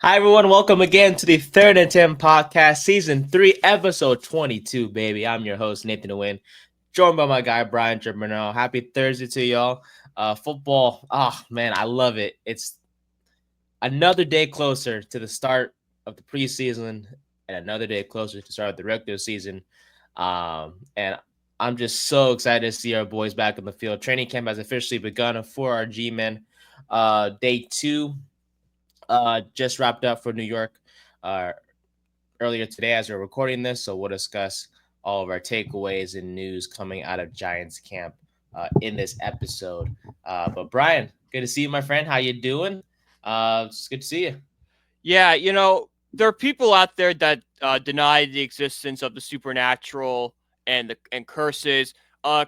Hi, everyone. Welcome again to the Third and 10 podcast, season 3, episode 22, baby. I'm your host, Nathan Nguyen, joined by my guy, Brian Germano. Happy Thursday to y'all. Football, man, I love it. It's another day closer to the start of the preseason and another day closer to start of the regular season. And I'm just so excited to see our boys back in the field. Training camp has officially begun for our G-men. Day 2 just wrapped up for New York uh, earlier today as we're recording this. So we'll discuss all of our takeaways and news coming out of Giants camp in this episode. But Brian, good to see you, my friend. How you doing? It's good to see you. Yeah, there are people out there that deny the existence of the supernatural and curses.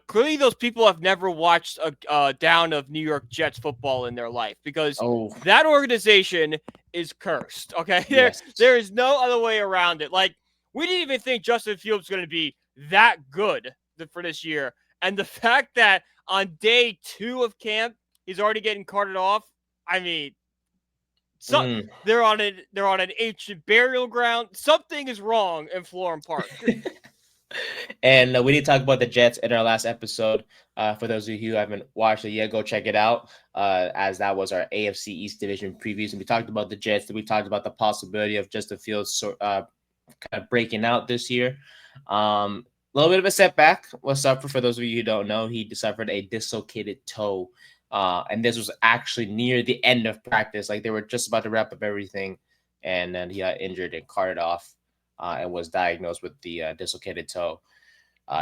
Clearly, those people have never watched a down of New York Jets football in their life because Oh, that organization is cursed. Okay, there yes. there is no other way around it. Like we didn't even think Justin Fields was going to be that good for this year, and the fact that on day 2 of camp he's already getting carted off. I mean, so Mm. they're on an ancient burial ground. Something is wrong in Florham Park. And we did talk about the Jets in our last episode. For those of you who haven't watched it yet, go check it out. As that was our AFC East Division previews, and we talked about the Jets. We talked about the possibility of Justin Fields kind of breaking out this year. A little bit of a setback was suffered for those of you who don't know. He suffered a dislocated toe, and this was actually near the end of practice. Like they were just about to wrap up everything, and then he got injured and carted off, and was diagnosed with the dislocated toe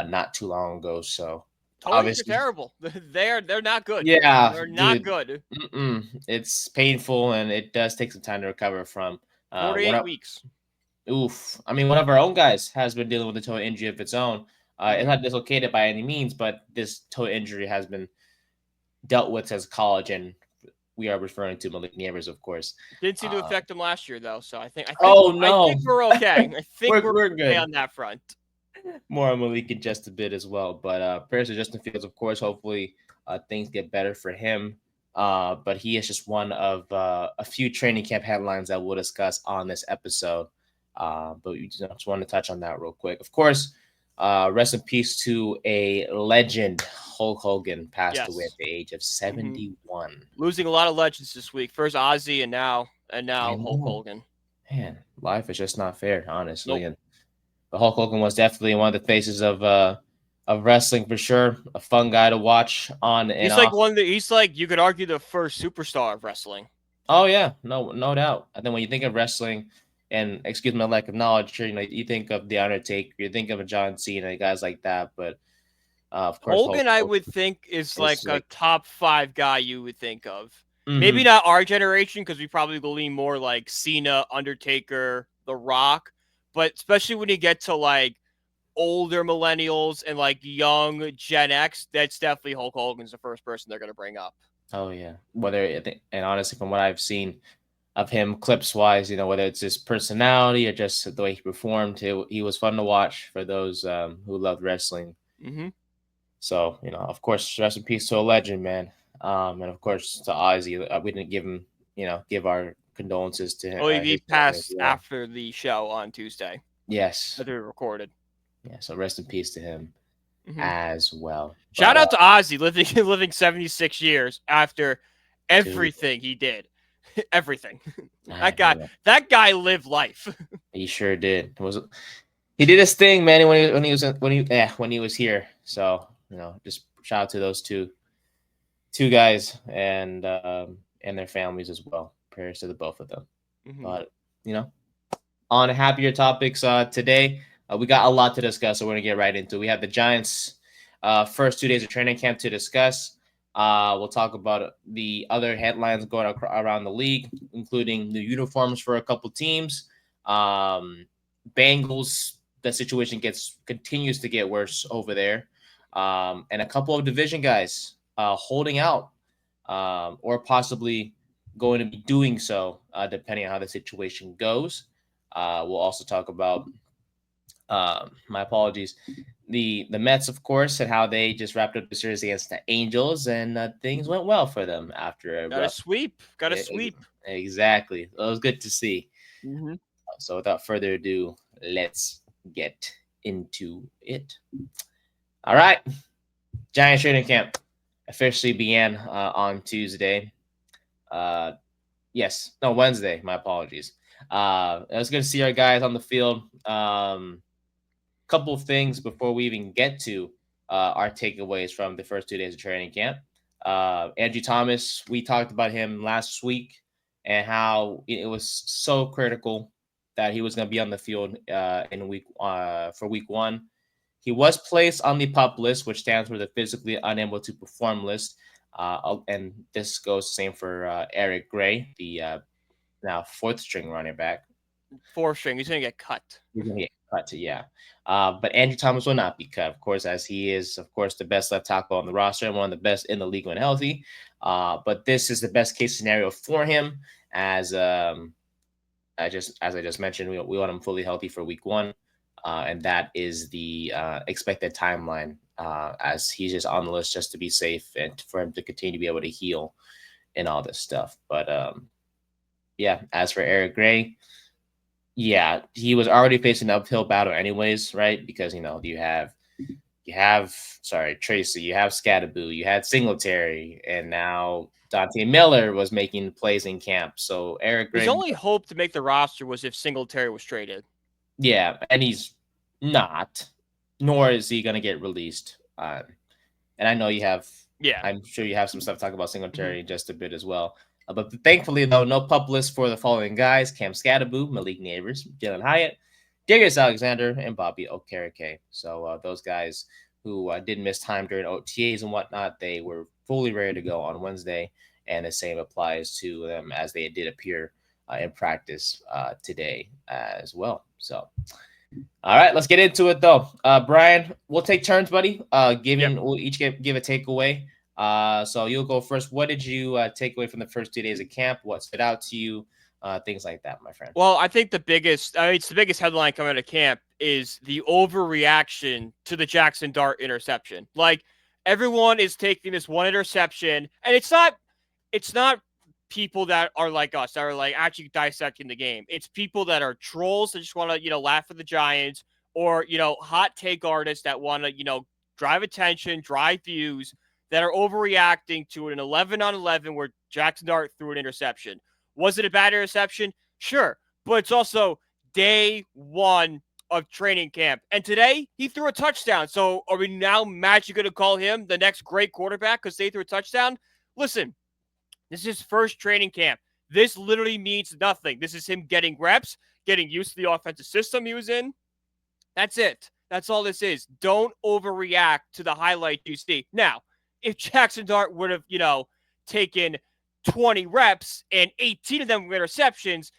not too long ago. So Toys are obviously, terrible. They're not good. yeah, They're not dude, good. it's painful and it does take some time to recover from. One 48 of weeks. Oof. I mean, one of our own guys has been dealing with a toe injury of its own. It's Mm-hmm. not dislocated by any means, but this toe injury has been dealt with since college, and we are referring to Malik Nabers, of course. Didn't seem to Uh, affect him last year though, so oh I think no, we're okay. I think we're we're okay good. on that front. More on Malik in just a bit as well. But prayers to Justin Fields, of course. Hopefully, things get better for him. But he is just one of a few training camp headlines that we'll discuss on this episode. But we just want to touch on that real quick. Of course, rest in peace to a legend. Hulk Hogan passed away at Yes. the age of Mm-hmm. 71. Losing a lot of legends this week. First Ozzy and now I Hulk know, Hogan. man. Life is just not fair, honestly. Nope. And but Hulk Hogan was definitely one of the faces of wrestling for sure. A fun guy to watch on and He's like off. one that he's like you could argue the first superstar of wrestling. Oh yeah, no doubt. I think when you think of wrestling, and excuse my lack of knowledge, you know, you think of the Undertaker, you think of a John Cena, guys like that. But of course, Hulk Hogan, I Hogan would think, is is like a like, top 5 guy you would think of. Maybe mm-hmm, not our generation because we probably lean more like Cena, Undertaker, The Rock. But especially when you get to like older millennials and like young Gen X, that's definitely Hulk Hogan's the first person they're going to bring up. oh yeah. Whether I think, and honestly, from what I've seen of him clips wise, you know, whether it's his personality or just the way he performed, he was fun to watch for those who loved wrestling. Mm-hmm. So, you know, of course, rest in peace to a legend, man. And of course to Ozzy, we didn't give him, you know, give our condolences to him, Oh, he his family as passed well. after the show on Tuesday Yes, that we recorded. yeah. So rest in peace to him Mm-hmm. as well. Shout But out to Ozzy living 76 years after dude, everything he did. Everything. I That guy know that guy lived life. he sure did. Was he did his thing, man? When he was here. So you know, just shout out to those two guys and their families as well. Prayers to the both of them. Mm-hmm. But you know, on happier topics today. We got a lot to discuss, so we're gonna get right into it. We have the Giants' first 2 days of training camp to discuss. We'll talk about the other headlines going around the league, including new uniforms for a couple teams. Bengals, the situation continues to get worse over there, and a couple of division guys holding out, or possibly going to be doing so, depending on how the situation goes. We'll also talk about My apologies. The Mets, of course, and how they just wrapped up the series against the Angels, and things went well for them after a Got a rough. sweep. Got a e- ex- sweep. Exactly. It was good to see. Mm-hmm. So without further ado, let's get into it. All right. Giants training camp officially began on Tuesday. Uh, yes, no, Wednesday. My apologies. It was good to see our guys on the field. Couple of things before we even get to our takeaways from the first 2 days of training camp. Andrew Thomas, we talked about him last week and how it was so critical that he was going to be on the field in week for week one. He was placed on the PUP list, which stands for the physically unable to perform list. And this goes the same for Eric Gray, the now fourth string running back. Four string. He's gonna get cut. He's gonna get cut to, yeah. But Andrew Thomas will not be cut, of course, as he is, of course, the best left tackle on the roster and one of the best in the league when healthy. But this is the best case scenario for him, as I just mentioned, we want him fully healthy for week one, and that is the expected timeline, as he's just on the list just to be safe and for him to continue to be able to heal and all this stuff. But yeah, as for Eric Gray, yeah, he was already facing an uphill battle anyways, right? Because you have sorry, Tracy, you have Scattaboo, you had Singletary, and now Dante Miller was making plays in camp. So Eric His Gray, only hope to make the roster was if Singletary was traded. yeah, and he's not, nor is he gonna get released. And I know you have, Yeah. I'm sure you have some stuff to talk about Mm-hmm. Singletary in just a bit as well. But thankfully, though, no pup list for the following guys: Cam Scattaboo, Malik Nabers, Jalen Hyatt, Darius Alexander, and Bobby Okereke. So those guys who did miss time during OTAs and whatnot, they were fully ready to go on Wednesday, and the same applies to them as they did appear in practice today as well. So all right, let's get into it though. Brian, we'll take turns, buddy. Yep. We'll each give a takeaway. So you'll go first. What did you take away from the first 2 days of camp? What stood out to you? Things like that, my friend. Well, I think it's the biggest headline coming out of camp is the overreaction to the Jackson Dart interception. Like everyone is taking this one interception, and it's not people that are like us that are like actually dissecting the game. It's people that are trolls that just want to laugh at the Giants, or hot take artists that want to drive attention, drive views, that are overreacting to an 11 on 11 where Jackson Dart threw an interception. Was it a bad interception? Sure. But it's also day one of training camp. And today, he threw a touchdown. So are we now magically going to call him the next great quarterback because they threw a touchdown? Listen, this is his first training camp. This literally means nothing. This is him getting reps, getting used to the offensive system he was in. That's it. That's all this is. Don't overreact to the highlight you see. Now, if Jackson Dart would have, taken 20 reps and 18 of them were interceptions,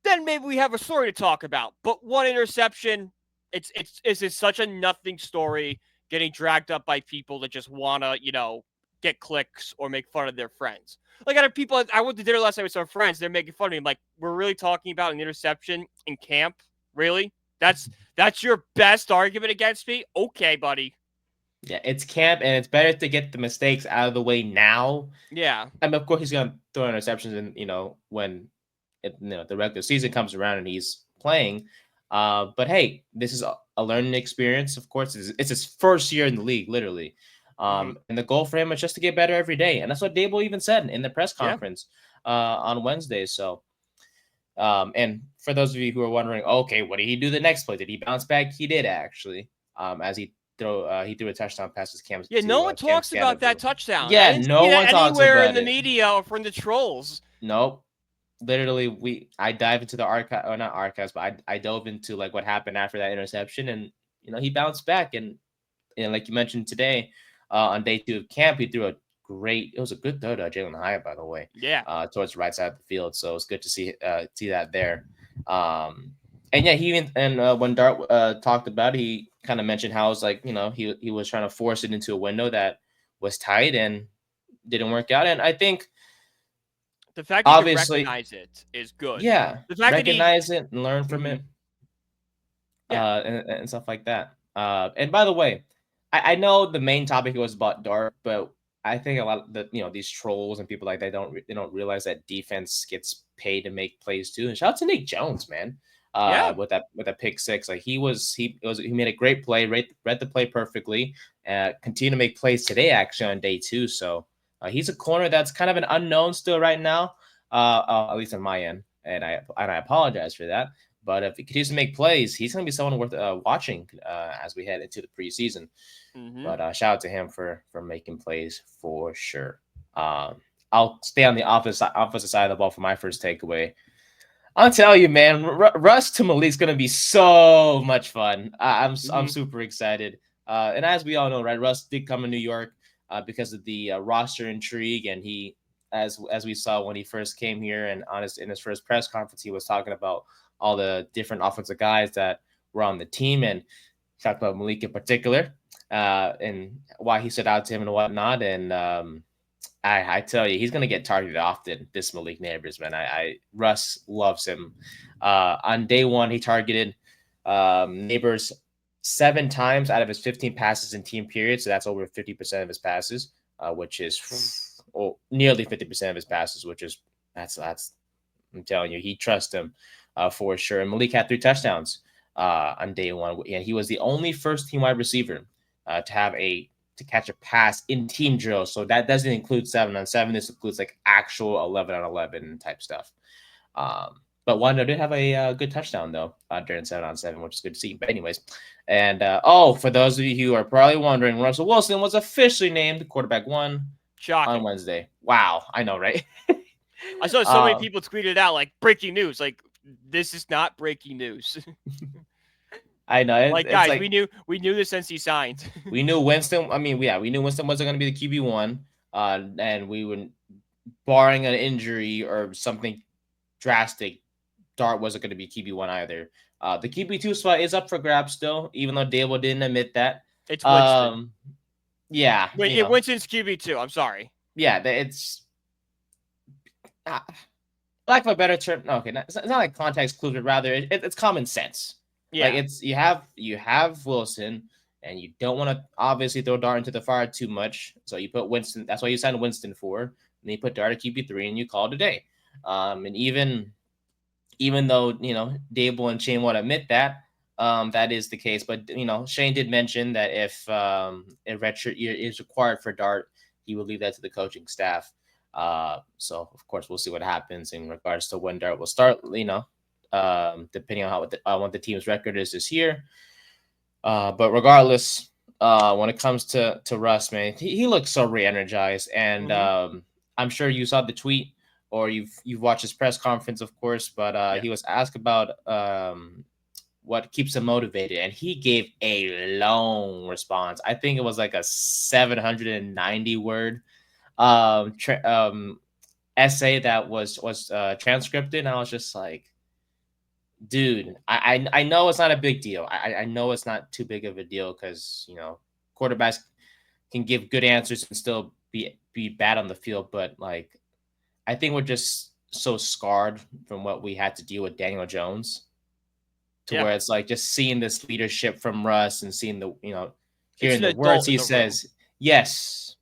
then maybe we have a story to talk about. But one interception, it's such a nothing story getting dragged up by people that just want to, get clicks or make fun of their friends. Like I had people, I went to dinner last night with some friends. They're making fun of me. I'm like, we're really talking about an interception in camp? Really? That's your best argument against me? Okay, buddy. Yeah, it's camp, and it's better to get the mistakes out of the way now. Yeah. I mean, of course, he's gonna throw interceptions, and when the regular season comes around and he's playing. But hey, this is a learning experience. Of course, it's his first year in the league, literally. Mm-hmm. And the goal for him is just to get better every day, and that's what Dable even said in the press Yeah. conference on Wednesday. So, and for those of you who are wondering, okay, what did he do the next play? Did he bounce back? He did actually, as he threw a touchdown pass to Cam Yeah, no one Cam talks about that Scatterboo. touchdown. I Yeah, didn't no see that one talks anywhere in about the it. media or from the trolls. Nope. Literally, I dive into the archive, or not archives, but I dove into like what happened after that interception, and he bounced back, and like you mentioned today, on day 2 of camp, he threw it was a good throw to Jalen Hyatt, by the way, Yeah. towards the right side of the field. So it's good to see that there. And yeah, he even when Dart talked about it, he kind of mentioned how it was like he was trying to force it into a window that was tight and didn't work out, and I think The fact he could obviously, recognize it is good. yeah, The fact that he recognize it and learn from mm-hmm. it. Yeah. and stuff like that. And by the way, I know the main topic was about Dart, but I think a lot of the these trolls and people like that they don't realize that defense gets paid to make plays too. And shout out to Nick Jones, man. Yeah. With that pick six, like he made a great play, read the play perfectly. Continue to make plays today actually on day two. So he's a corner that's kind of an unknown still right now, at least on my end, and I apologize for that. But if he continues to make plays, he's going to be someone worth watching as we head into the preseason. Mm-hmm. But shout out to him for making plays for sure. I'll stay on the opposite side of the ball for my first takeaway. I'll tell you, man, Russ to Malik's going to be so much fun. I'm super excited. And as we all know, right, Russ did come to New York because of the roster intrigue, and he, as we saw when he first came here, and in his first press conference, he was talking about all the different offensive guys that were on the team, and talked about Malik in particular, and why he stood out to him and whatnot. And I tell you, he's gonna get targeted often. This Malik Nabers, man. Russ loves him. On day one, he targeted Nabers 7 times out of his 15 passes in team period. So that's over 50% of his passes, which is nearly 50% of his passes, which is that's. I'm telling you, he trusts him for sure. And Malik had 3 touchdowns on day one, and he was the only first team wide receiver to catch a pass in team drills. So that doesn't include 7-on-7. This includes like actual 11-on-11 type stuff. But Wando did have a good touchdown though during 7-on-7, which is good to see. But anyways, and for those of you who are probably wondering, Russell Wilson was officially named quarterback 1 on Wednesday. Wow, I know, right? I saw so many people tweeted out like breaking news. Like, this is not breaking news. I know. Guys, like, we knew this since he signed. We knew Winston. I mean, we knew Winston wasn't going to be the QB1, and we would, barring an injury or something drastic, Dart wasn't going to be QB1 either. The QB2 spot is up for grabs still, even though Dable didn't admit that. It's Winston. Yeah. Wait, Winston's QB2. I'm sorry. Yeah, it's lack of a better term. Okay, it's not like context clues, but rather it's common sense. Yeah. Like it's you have Wilson, and you don't want to obviously throw Dart into the fire too much. So you put Winston. That's why you signed Winston for. And then you put Dart at QB3, and you call it a day. And even though Dable and Shane won't admit that, that is the case. But Shane did mention that if a redshirt year is required for Dart, he will leave that to the coaching staff. So of course we'll see what happens in regards to when Dart will start. Depending on what the team's record is this year. But regardless, when it comes to Russ, man, he looks so re-energized, and I'm sure you saw the tweet or you've watched his press conference, of course. But he was asked about what keeps him motivated, and he gave a long response. I think it was like a 790 word essay that was transcribed, and I was just like, dude, I know it's not a big deal. I know it's not too big of a deal because quarterbacks can give good answers and still be bad on the field, but like I think we're just so scarred from what we had to deal with Daniel Jones to where it's like just seeing this leadership from Russ and seeing the hearing the words he says. Yes.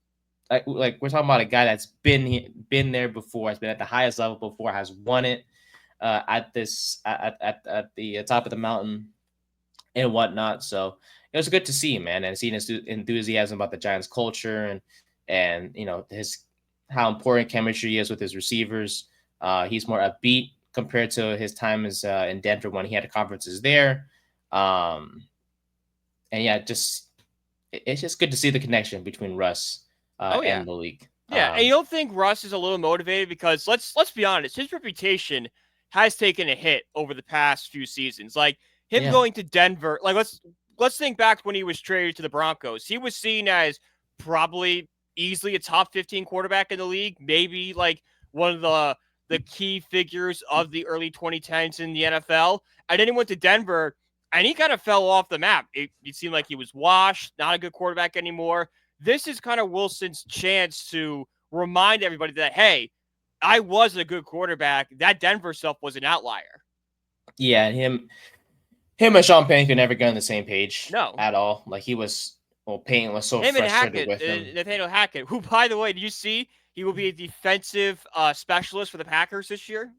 Like we're talking about a guy that's been there before, has been at the highest level before, has won it at the top of the mountain and whatnot. So it was good to see, man, and seeing his enthusiasm about the Giants culture and his how important chemistry is with his receivers. He's more upbeat compared to his time as in Denver when he had conferences there. And yeah, it's just good to see the connection between Russ and Malik. Yeah, and you don't think Russ is a little motivated because let's be honest, his reputation has taken a hit over the past few seasons. Like him going to Denver, like let's think back when he was traded to the Broncos. He was seen as probably easily a top 15 quarterback in the league, maybe like one of the key figures of the early 2010s in the NFL. And then he went to Denver, and he kind of fell off the map. It seemed like he was washed, not a good quarterback anymore. This is kind of Wilson's chance to remind everybody that, hey, I was a good quarterback. That Denver stuff was an outlier. Yeah, him Him and Sean Payton could never get on the same page No. at all. Like Payton was so Him and frustrated Hackett, with him. Nathaniel Hackett, who, by the way, did you see he will be a defensive specialist for the Packers this year?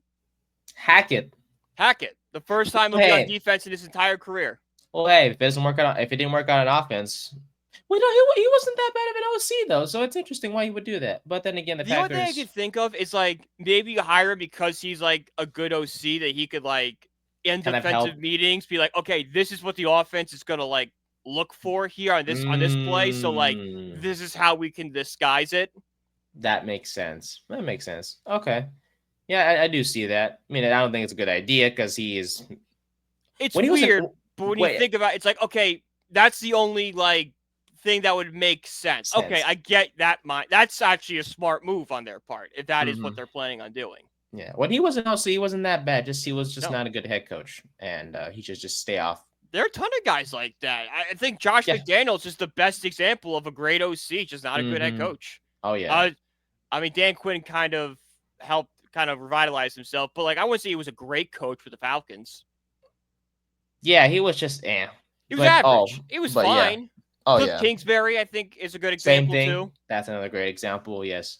Hackett. Hackett, the first time he'll be on defense in his entire career. Well, hey, if it didn't work out on offense, well, no, he wasn't that bad of an OC though. So it's interesting why he would do that. But then again, the Packers. Only thing I could think of is like maybe you hire him because he's like a good OC that he could like in defensive meetings be like, okay, this is what the offense is gonna like look for here on this play. So like this is how we can disguise it. That makes sense. Okay. Yeah, I do see that. I mean, I don't think it's a good idea because he is. It's weird, but when you think about it, it's like, okay, that's the only like thing that would make sense. Okay, I get that. That's actually a smart move on their part if that is what they're planning on doing. Yeah, when he wasn't OC, he wasn't that bad. He was just not a good head coach, and he should just stay off. There are a ton of guys like that. I think Josh McDaniels is the best example of a great OC, just not a good head coach. Oh yeah. I mean, Dan Quinn kind of helped revitalize himself, but like I wouldn't say he was a great coach for the Falcons. Yeah, he was just He was average. He was fine. Yeah. Oh Cliff Kingsbury, I think, is a good example too. That's another great example. Yes.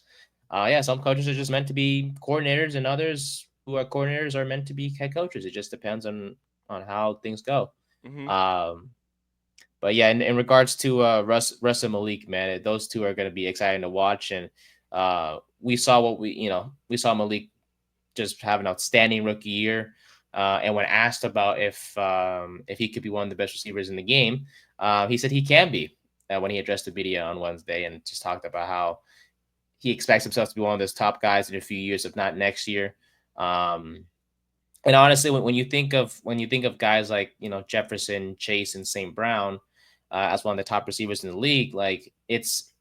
Some coaches are just meant to be coordinators, and others who are coordinators are meant to be head coaches. It just depends on how things go. But yeah, in regards to Russ and Malik, man, those two are going to be exciting to watch. And we saw we saw Malik just have an outstanding rookie year. And when asked about if he could be one of the best receivers in the game, he said he can be when he addressed the media on Wednesday and just talked about how he expects himself to be one of those top guys in a few years, if not next year. And honestly, when you think of guys like Jefferson, Chase, and St. Brown as one of the top receivers in the league, like it's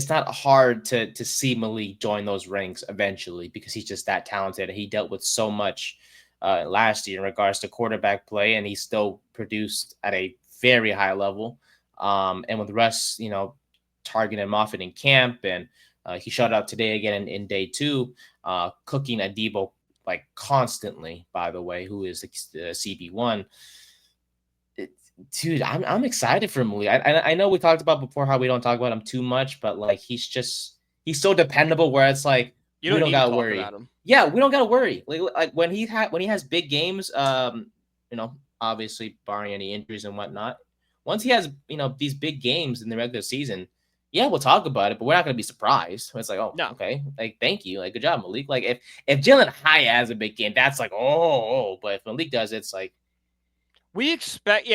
not hard to see Malik join those ranks eventually because he's just that talented. He dealt with so much last year in regards to quarterback play, and he still produced at a very high level. And with Russ, targeting him often in camp, and he showed up today again in day 2, cooking a Debo like constantly, by the way, who is the CB1. Dude, I'm excited for Malik. I know we talked about before how we don't talk about him too much, but like he's so dependable where it's like we don't gotta worry about him. Yeah, we don't gotta worry. Like when he has big games, obviously barring any injuries and whatnot. Once he has these big games in the regular season, yeah, we'll talk about it, but we're not gonna be surprised. It's like, oh, no. Okay, like thank you, like good job, Malik. Like if Jalen Hyatt has a big game, that's like but if Malik does, it's like we expect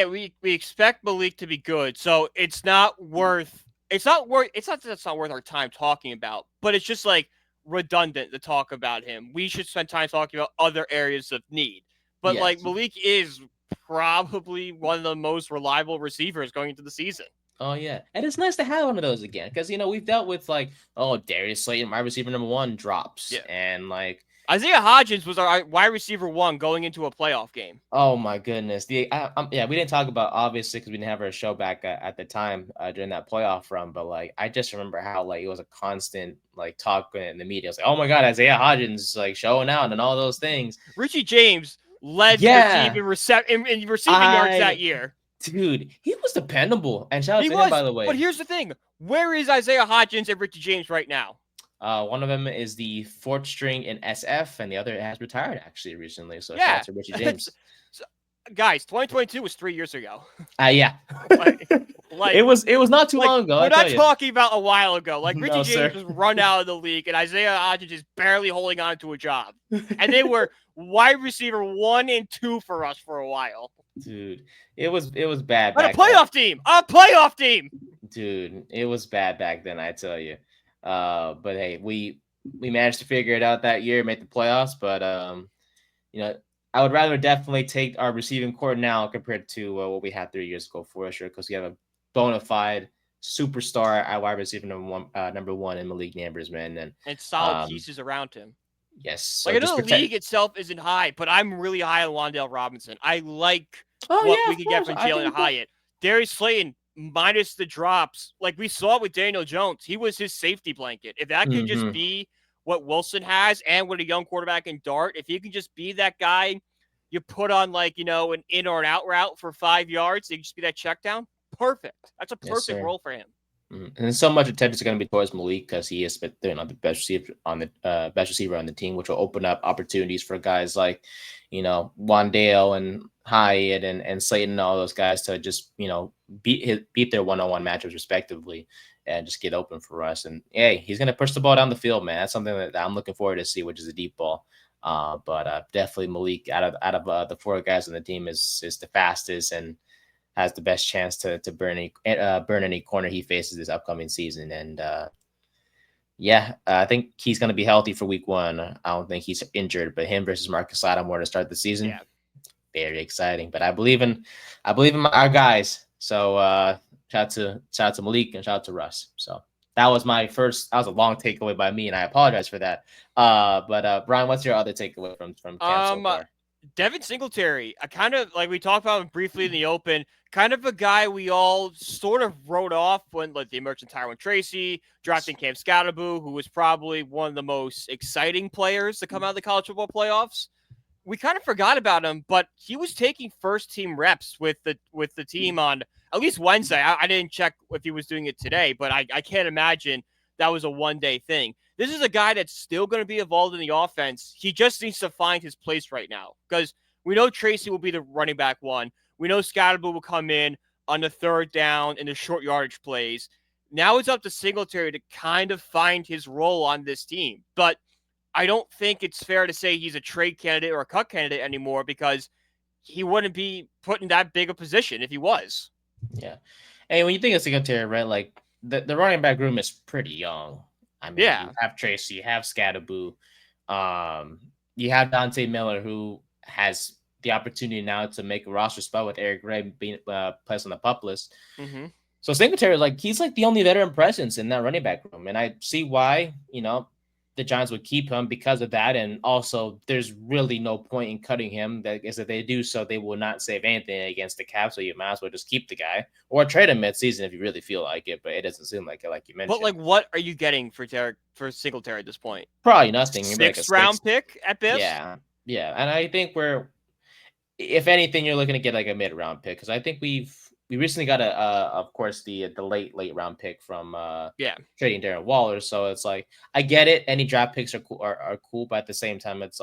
Malik to be good. So it's not worth our time talking about, but it's just like redundant to talk about him. We should spend time talking about other areas of need. But like Malik is probably one of the most reliable receivers going into the season. Oh yeah, and it's nice to have one of those again because we've dealt with like Darius Slayton, wide receiver number 1, drops, and like Isaiah Hodgins was our wide receiver 1 going into a playoff game. Oh my goodness, we didn't talk about obviously because we didn't have our show back at the time during that playoff run, but like I just remember how like it was a constant like talk in the media. It was like, oh my god, Isaiah Hodgins like showing out and all those things. Richie James led the team in receiving yards that year. Dude, he was dependable. And shout out to him, by the way. But here's the thing. Where is Isaiah Hodgins and Richie James right now? One of them is the 4th string in SF, and the other has retired, actually, recently. So shout out to Richie James. Guys, 2022 was 3 years ago. Yeah. It was not too long ago. We're not talking about a while ago. Like, Richie James was run out of the league, and Isaiah Hodgins is barely holding on to a job. And they were wide receiver 1 and 2 for us for a while. Dude, it was bad. A playoff team. Dude, it was bad back then, I tell you. But hey, we managed to figure it out that year, make the playoffs. But I would rather definitely take our receiving core now compared to what we had 3 years ago for sure, because we have a bona fide superstar at wide receiver number 1 in Malik Nabers, man, and solid pieces around him. Yes. So like I know the league itself isn't high, but I'm really high on Wan'Dale Robinson. I like what we can get from Jalen Hyatt. Darius Slayton, minus the drops, like we saw with Daniel Jones, he was his safety blanket. If that can just be what Wilson has and what a young quarterback can dart, if he can just be that guy You put on like, an in or an out route for 5 yards. It just be that check down. Perfect. That's a Yes, perfect sir. role for him. And so much attention is going to be towards Malik because he is the best receiver on the team, which will open up opportunities for guys like, Wandale and Hyatt and Slayton and all those guys to just beat their one-on-one matchups respectively and just get open for us. And hey, he's going to push the ball down the field, man. That's something that I'm looking forward to see, which is a deep ball. But definitely Malik out of the 4 guys on the team is the fastest and has the best chance to burn any corner he faces this upcoming season. And I think he's going to be healthy for week 1. I don't think he's injured, but him versus Marcus Lattimore to start the season, very exciting. But I believe in our guys. So shout out to Malik and shout out to Russ. So that was a long takeaway by me, and I apologize for that. But Brian, what's your other takeaway from camp so far? Devin Singletary, I kind of, like we talked about him briefly in the open, kind of a guy we all sort of wrote off when the emergent Tyrone Tracy, drafting Cam Scatterboo, who was probably one of the most exciting players to come out of the college football playoffs. We kind of forgot about him, but he was taking first team reps with the team on at least Wednesday. I didn't check if he was doing it today, but I can't imagine that was a one-day thing. This is a guy that's still going to be involved in the offense. He just needs to find his place right now because we know Tracy will be the running back 1. We know Scatterboo will come in on the 3rd down in the short yardage plays. Now it's up to Singletary to kind of find his role on this team. But I don't think it's fair to say he's a trade candidate or a cut candidate anymore because he wouldn't be put in that big a position if he was. Yeah. Hey, when you think of Singletary, right, like the running back room is pretty young. I mean, you have Tracy, you have Scatterboo, you have Dante Miller, who has the opportunity now to make a roster spot with Eric Gray being placed on the PUP list. Mm-hmm. So Singletary, he's the only veteran presence in that running back room, and I see why the Giants would keep him because of that, and also there's really no point in cutting him. That is, if they do so, they will not save anything against the cap. So you might as well just keep the guy or trade him mid-season if you really feel like it. But it doesn't seem like it, like you mentioned. But what are you getting for Singletary at this point? Probably nothing. Maybe 6th round pick at best. Yeah, and I think if anything, you're looking to get a mid-round pick because I think we recently got of course the late round pick from trading Darren Waller. So it's I get it. Any draft picks are cool, but at the same time, it's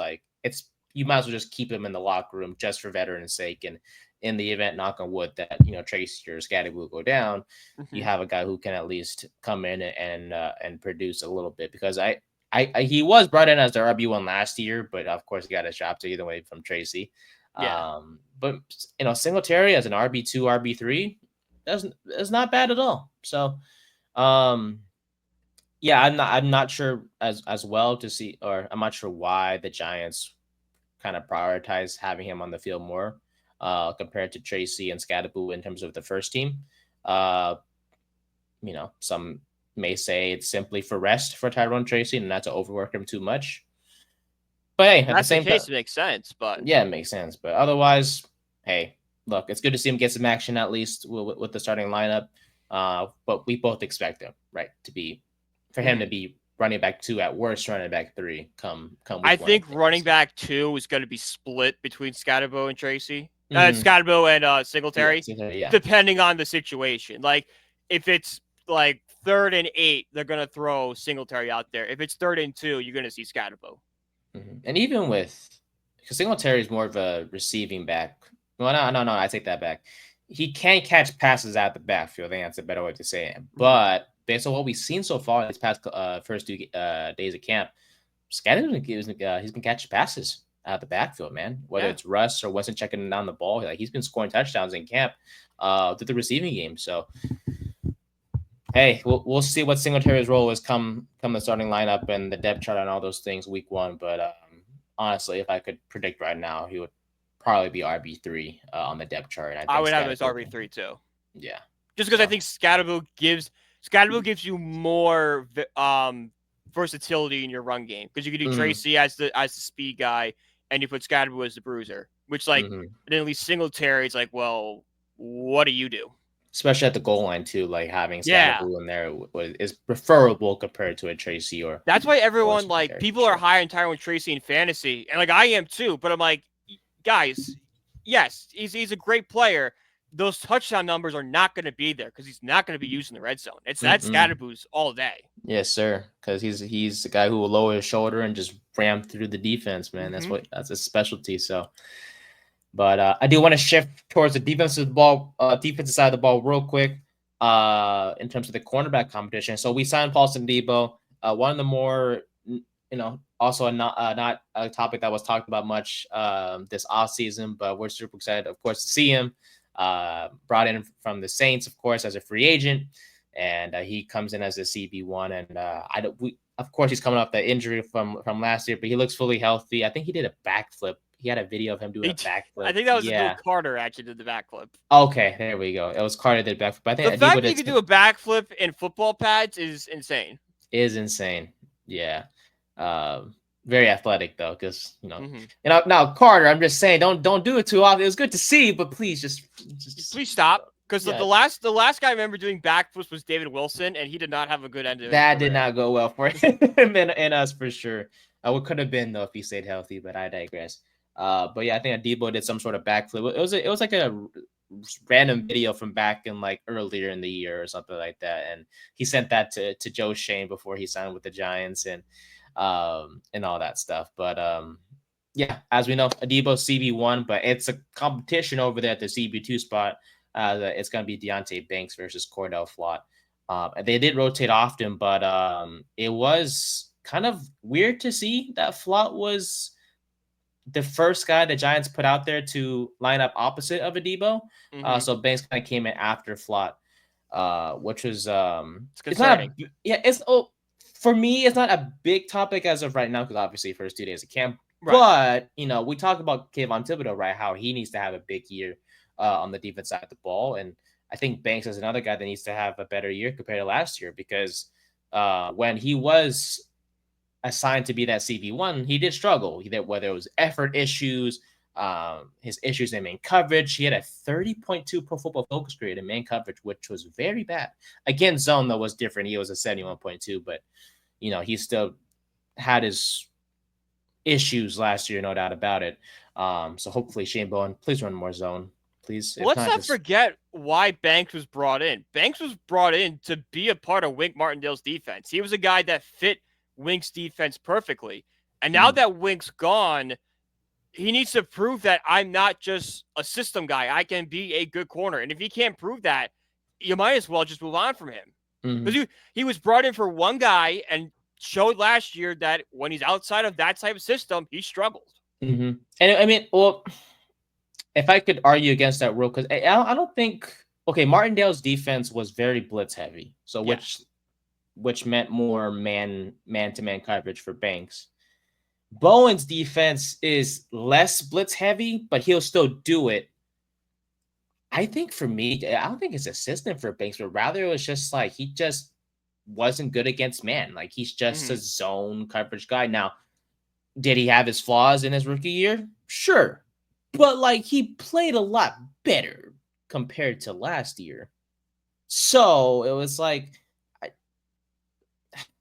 you might as well just keep him in the locker room just for veterans' sake. And in the event, knock on wood, that Tracy or Scatty will go down, you have a guy who can at least come in and produce a little bit because he was brought in as their RB1 last year, but of course he got a shot to either way from Tracy. But Singletary as an RB2, RB3, that's not bad at all. So, I'm not sure as well to see, or I'm not sure why the Giants kind of prioritize having him on the field more compared to Tracy and Scatterboo in terms of the first team. Some may say it's simply for rest for Tyrone Tracy and not to overwork him too much. But hey, at the same time, it makes sense. But yeah, it makes sense. But otherwise, hey, look, it's good to see him get some action at least with the starting lineup. But we both expect him, right, for him to be running back 2 at worst, running back 3 come. I think running back 2 is going to be split between Scatterboo and Tracy, Scatterboo and Singletary, depending on the situation. If it's 3rd and 8, they're going to throw Singletary out there. If it's 3rd and 2, you're going to see Scatterboo. And even because Singletary is more of a receiving back. Well, no, I take that back. He can catch passes out the backfield. I think that's a better way to say it. But based on what we've seen so far in these past first 2 days of camp, Scatterboo he's been catching passes out of the backfield, man. Whether it's Russ or Winston checking down the ball, he's been scoring touchdowns in camp through the receiving game. So, hey, we'll see what Singletary's role is come the starting lineup and the depth chart and all those things week 1. But honestly, if I could predict right now, he would probably be RB3 on the depth chart. And I would have him as RB3 too. Yeah, just because I think Scatterboo gives you more versatility in your run game because you can do Tracy as the speed guy and you put Scatterboo as the bruiser, which then at least Singletary, it's well, what do you do? Especially at the goal line too, having Scatterboo in there is preferable compared to a Tracy or. That's why everyone people are high on Tyrone Tracy in fantasy, and I am too. But I'm guys, yes, he's a great player. Those touchdown numbers are not going to be there because he's not going to be used in the red zone. That's Scatterboo's all day. Yes, sir. Because he's the guy who will lower his shoulder and just ram through the defense, man. That's his specialty. So, but I do want to shift towards the defensive side of the ball real quick. In terms of the cornerback competition, so we signed Paulson Debo. One of the more, also not a topic that was talked about much this offseason, but we're super excited, of course, to see him. Brought in from the Saints, of course, as a free agent, and he comes in as a CB1. And of course, he's coming off the injury from last year, but he looks fully healthy. I think he did a backflip. He had a video of him doing a backflip. I think that was Abdul Carter actually did the backflip. Okay, there we go. It was Carter did backflip. But I think the fact that you can do a backflip in football pads is insane. Yeah. Very athletic though, because now Carter, I'm just saying, don't do it too often. It was good to see, but please please stop. Because the last guy I remember doing backflips was David Wilson, and he did not have a good end of it. That did not go well for him and us for sure. What could have been though if he stayed healthy, but I digress. But yeah, I think Debo did some sort of backflip. It was like a random video from back in like earlier in the year or something like that, and he sent that to Joe Shane before he signed with the Giants and all that stuff. But yeah, as we know, Debo CB1, but it's a competition over there at the CB2 spot. It's going to be Deontay Banks versus Cordell Flott. They did rotate often, but it was kind of weird to see that Flott was the first guy the Giants put out there to line up opposite of Debo. So Banks kind of came in after Flott, which was concerning. For me, it's not a big topic as of right now because obviously first 2 days of camp. Right. But we talked about Kayvon Thibodeau, right? How he needs to have a big year on the defense side of the ball, and I think Banks is another guy that needs to have a better year compared to last year because when he was assigned to be that CB1, he did struggle. Whether it was effort issues, his issues in main coverage. He had a 30.2 Pro Football Focus grade in main coverage, which was very bad. Again, zone though was different. He was a 71.2, but he still had his issues last year, no doubt about it. So hopefully Shane Bowen, please run more zone, please. Let's not forget why Banks was brought in. Banks was brought in to be a part of Wink Martindale's defense. He was a guy that fit Wink's defense perfectly. And now that Wink's gone, he needs to prove that I'm not just a system guy. I can be a good corner. And if he can't prove that, you might as well just move on from him. Because he was brought in for one guy and showed last year that when he's outside of that type of system, he struggles. And I mean, well, if I could argue against that rule, because I don't think, Martindale's defense was very blitz heavy. So which meant more man-to-man coverage for Banks. Bowen's defense is less blitz heavy, but he'll still do it. I think for me, I don't think it's a system for Banks, but rather it was just like he just wasn't good against man. Like he's just a zone coverage guy. Now, did he have his flaws in his rookie year? Sure. But like he played a lot better compared to last year. So it was like,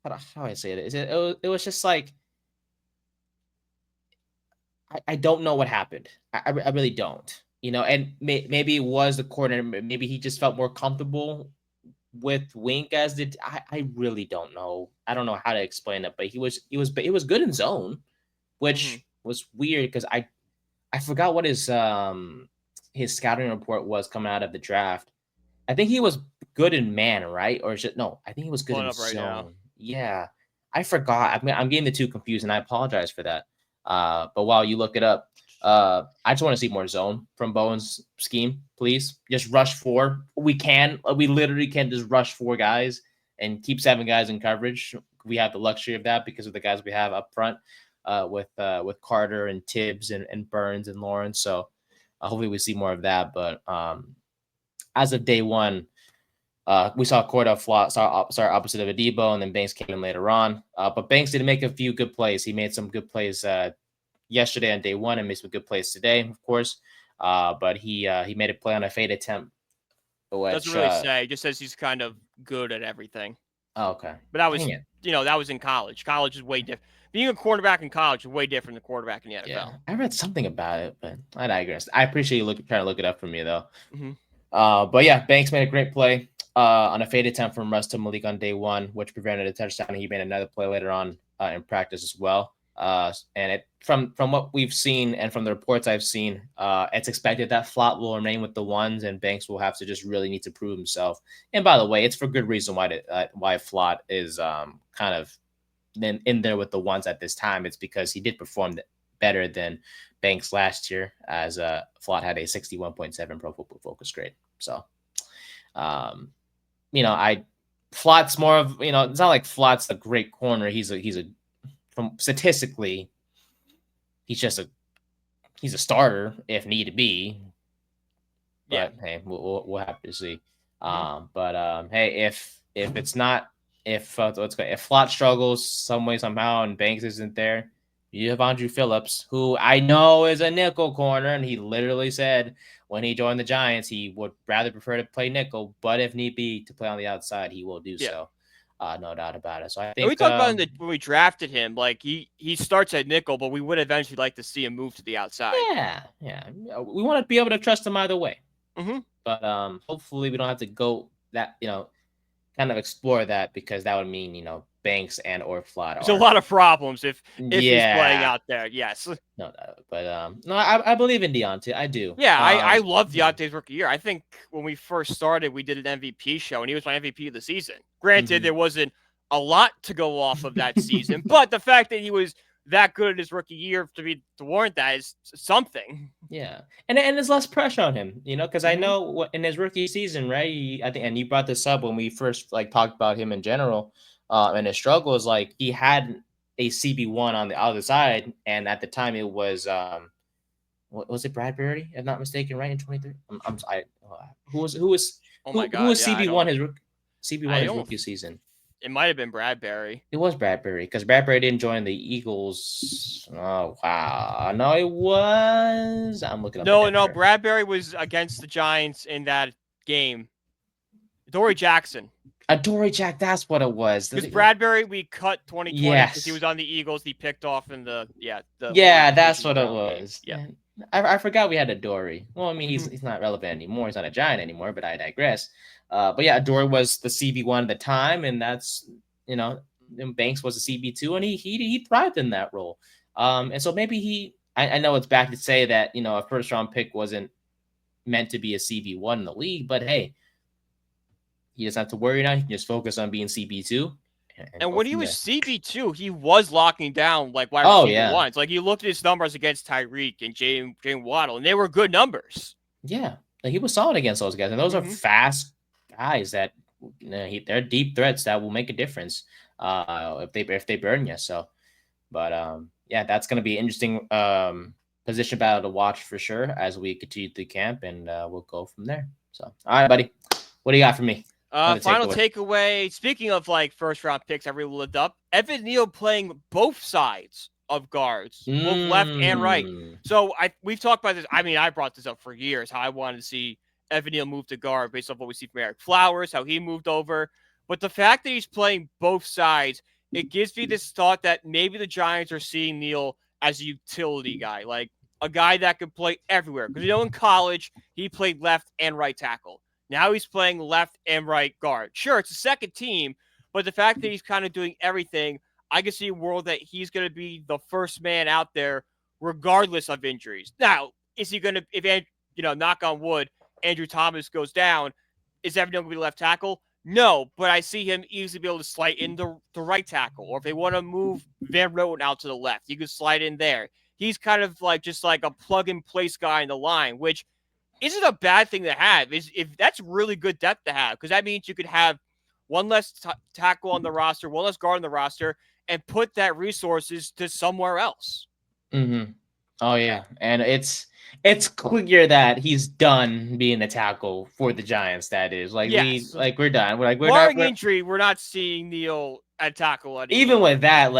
how do I say it? It was just like, I don't know what happened. I really don't. And maybe it was the coordinator. Maybe he just felt more comfortable with Wink as the. I really don't know. I don't know how to explain it, but he was good in zone, which was weird because I forgot what his scouting report was coming out of the draft. I think he was good in man, right? Or no? I think he was good in zone. Now. Yeah, I forgot. I'm getting the two confused, and I apologize for that. But while you look it up, I just want to see more zone from Bowen's scheme, please. Just rush four. We literally can just rush four guys and keep seven guys in coverage. We have the luxury of that because of the guys we have up front with Carter and Tibbs and Burns and Lawrence. So hopefully we see more of that. But as of day one, we saw Cordell Flott start opposite of Debo, and then Banks came in later on. But Banks did make a few good plays. He made some good plays yesterday on day one and made some good plays today, of course. But he made a play on a fade attempt. Doesn't really say. It just says he's kind of good at everything. Oh, okay. But that was, that was in college. College is way different. being a quarterback in college is way different than quarterback in the NFL. Yeah, I read something about it, but I digress. I appreciate you trying to look it up for me though. Mm-hmm. But yeah, Banks made a great play on a fade attempt from Russ to Malik on day one, which prevented a touchdown. He made another play later on in practice as well. And it from what we've seen and from the reports I've seen, it's expected that Flott will remain with the ones, and Banks will have to just really need to prove himself. And by the way, it's for good reason why Flott is kind of in there with the ones at this time. It's because he did perform better than Banks last year, as Flott had a 61.7 Pro Football Focus grade. So, Flott's more of, it's not like Flott's a great corner. He's a from statistically, he's a starter if need be. But hey, we'll have to see. Hey, if it's not, if Flott struggles some way somehow and Banks isn't there, you have Andrew Phillips, who I know is a nickel corner, and he literally said when he joined the Giants he would rather prefer to play nickel, but if need be to play on the outside, he will do so. No doubt about it. So I think we talked about when we drafted him, like he starts at nickel, but we would eventually like to see him move to the outside. Yeah. We want to be able to trust him either way. Mm-hmm. But hopefully we don't have to go that, kind of explore that, because that would mean, Banks and or Flott. There's a lot of problems if he's playing out there. Yes. No, but no, I believe in Deontay. I do. Yeah, I love Deontay's rookie year. I think when we first started, we did an MVP show, and he was my MVP of the season. Granted, there wasn't a lot to go off of that season, but the fact that he was that good at his rookie year to warrant that is something. Yeah, and there's less pressure on him, because I know in his rookie season, right? I think, and you brought this up when we first talked about him in general, and his struggles. Like, he had a CB1 on the other side, and at the time it was what was it, Bradbury, if not mistaken, right, in 23. Who was CB1 his rookie season? It might have been Bradbury. It was Bradbury, because Bradbury didn't join the Eagles. Oh, wow. No, it was. I'm looking up. No, Bradbury was against the Giants in that game. Dory Jackson. Dory Jack, that's what it was. Because Bradbury, we cut 2020 because he was on the Eagles. He picked off in the that's what it was. Yeah. I forgot we had a Dory. Well, I mean, he's not relevant anymore. He's not a Giant anymore, but I digress. But yeah, Dory was the CB1 at the time, and that's, Banks was a CB2, and he thrived in that role. And so maybe I know it's back to say that, a first round pick wasn't meant to be a CB1 in the league, but hey, he doesn't have to worry now. He can just focus on being CB2. And when he was CB2, he was locking down wide receiver ones. Like, you looked at his numbers against Tyreek and Jaylen Waddle, and they were good numbers. Yeah, he was solid against those guys, and those are fast guys that they're deep threats that will make a difference if they burn you. So, but that's going to be an interesting position battle to watch for sure as we continue through camp, and we'll go from there. So, all right, buddy, what do you got for me? Final takeaway. Speaking of first round picks, I really lived up. Evan Neal playing both sides of guards, both left and right. So we've talked about this. I mean, I brought this up for years, how I wanted to see Evan Neal move to guard based off what we see from Eric Flowers, how he moved over. But the fact that he's playing both sides, it gives me this thought that maybe the Giants are seeing Neal as a utility guy, like a guy that could play everywhere. Because in college, he played left and right tackle. Now he's playing left and right guard. Sure, it's a second team, but the fact that he's kind of doing everything, I can see a world that he's going to be the first man out there regardless of injuries. Now, is he going to, if, knock on wood, Andrew Thomas goes down, is Evan Neal going to be left tackle? No, but I see him easily be able to slide in the right tackle. Or if they want to move Van Roten out to the left, he could slide in there. He's kind of just like a plug-and-place guy in the line, which isn't a bad thing to have. If that's really good depth to have, because that means you could have one less tackle on the roster, one less guard on the roster, and put that resources to somewhere else. Mm-hmm. Oh yeah, and it's clear that he's done being a tackle for the Giants. That is we're done. Barring injury, we're not seeing Neal at tackle anymore. Even with that,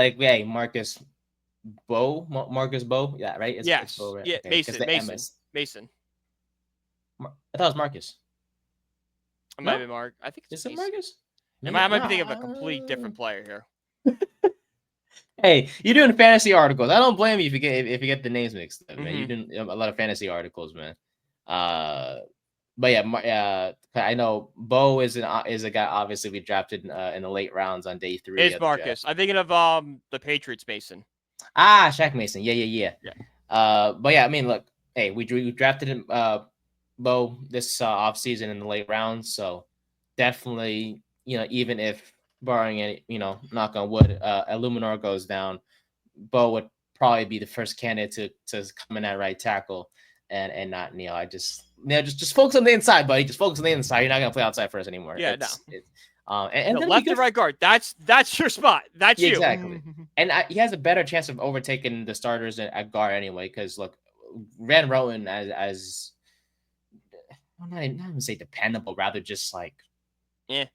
Marcus Bowe, yeah, right. It's Bowe, right? Yeah, okay. Mason. I thought it was Marcus. It might be Mark. I think it's Marcus. I might be thinking of a complete different player here. Hey, you're doing fantasy articles. I don't blame you if you get the names mixed up, man. You're Mm-hmm. doing a lot of fantasy articles, man. But yeah, I know Bo is a guy. Obviously, we drafted in the late rounds on day 3 It's of the draft. Marcus. I'm thinking of the Patriots Mason. Shaq Mason. Yeah. Yeah. But yeah, I mean, look, hey, we drafted him, Bo this offseason in the late rounds, so definitely, even if barring any, knock on wood, Illuminor goes down, Bo would probably be the first candidate to come in at right tackle, and not Neil. Just focus on the inside, buddy. Just focus on the inside. You're not gonna play outside for us anymore. Yeah, no. And that'll be Left good and right guard. That's your spot. That's Yeah, you. exactly. And he has a better chance of overtaking the starters at guard anyway. Because look, Van Roten as I'm not even say dependable, rather just like Yeah.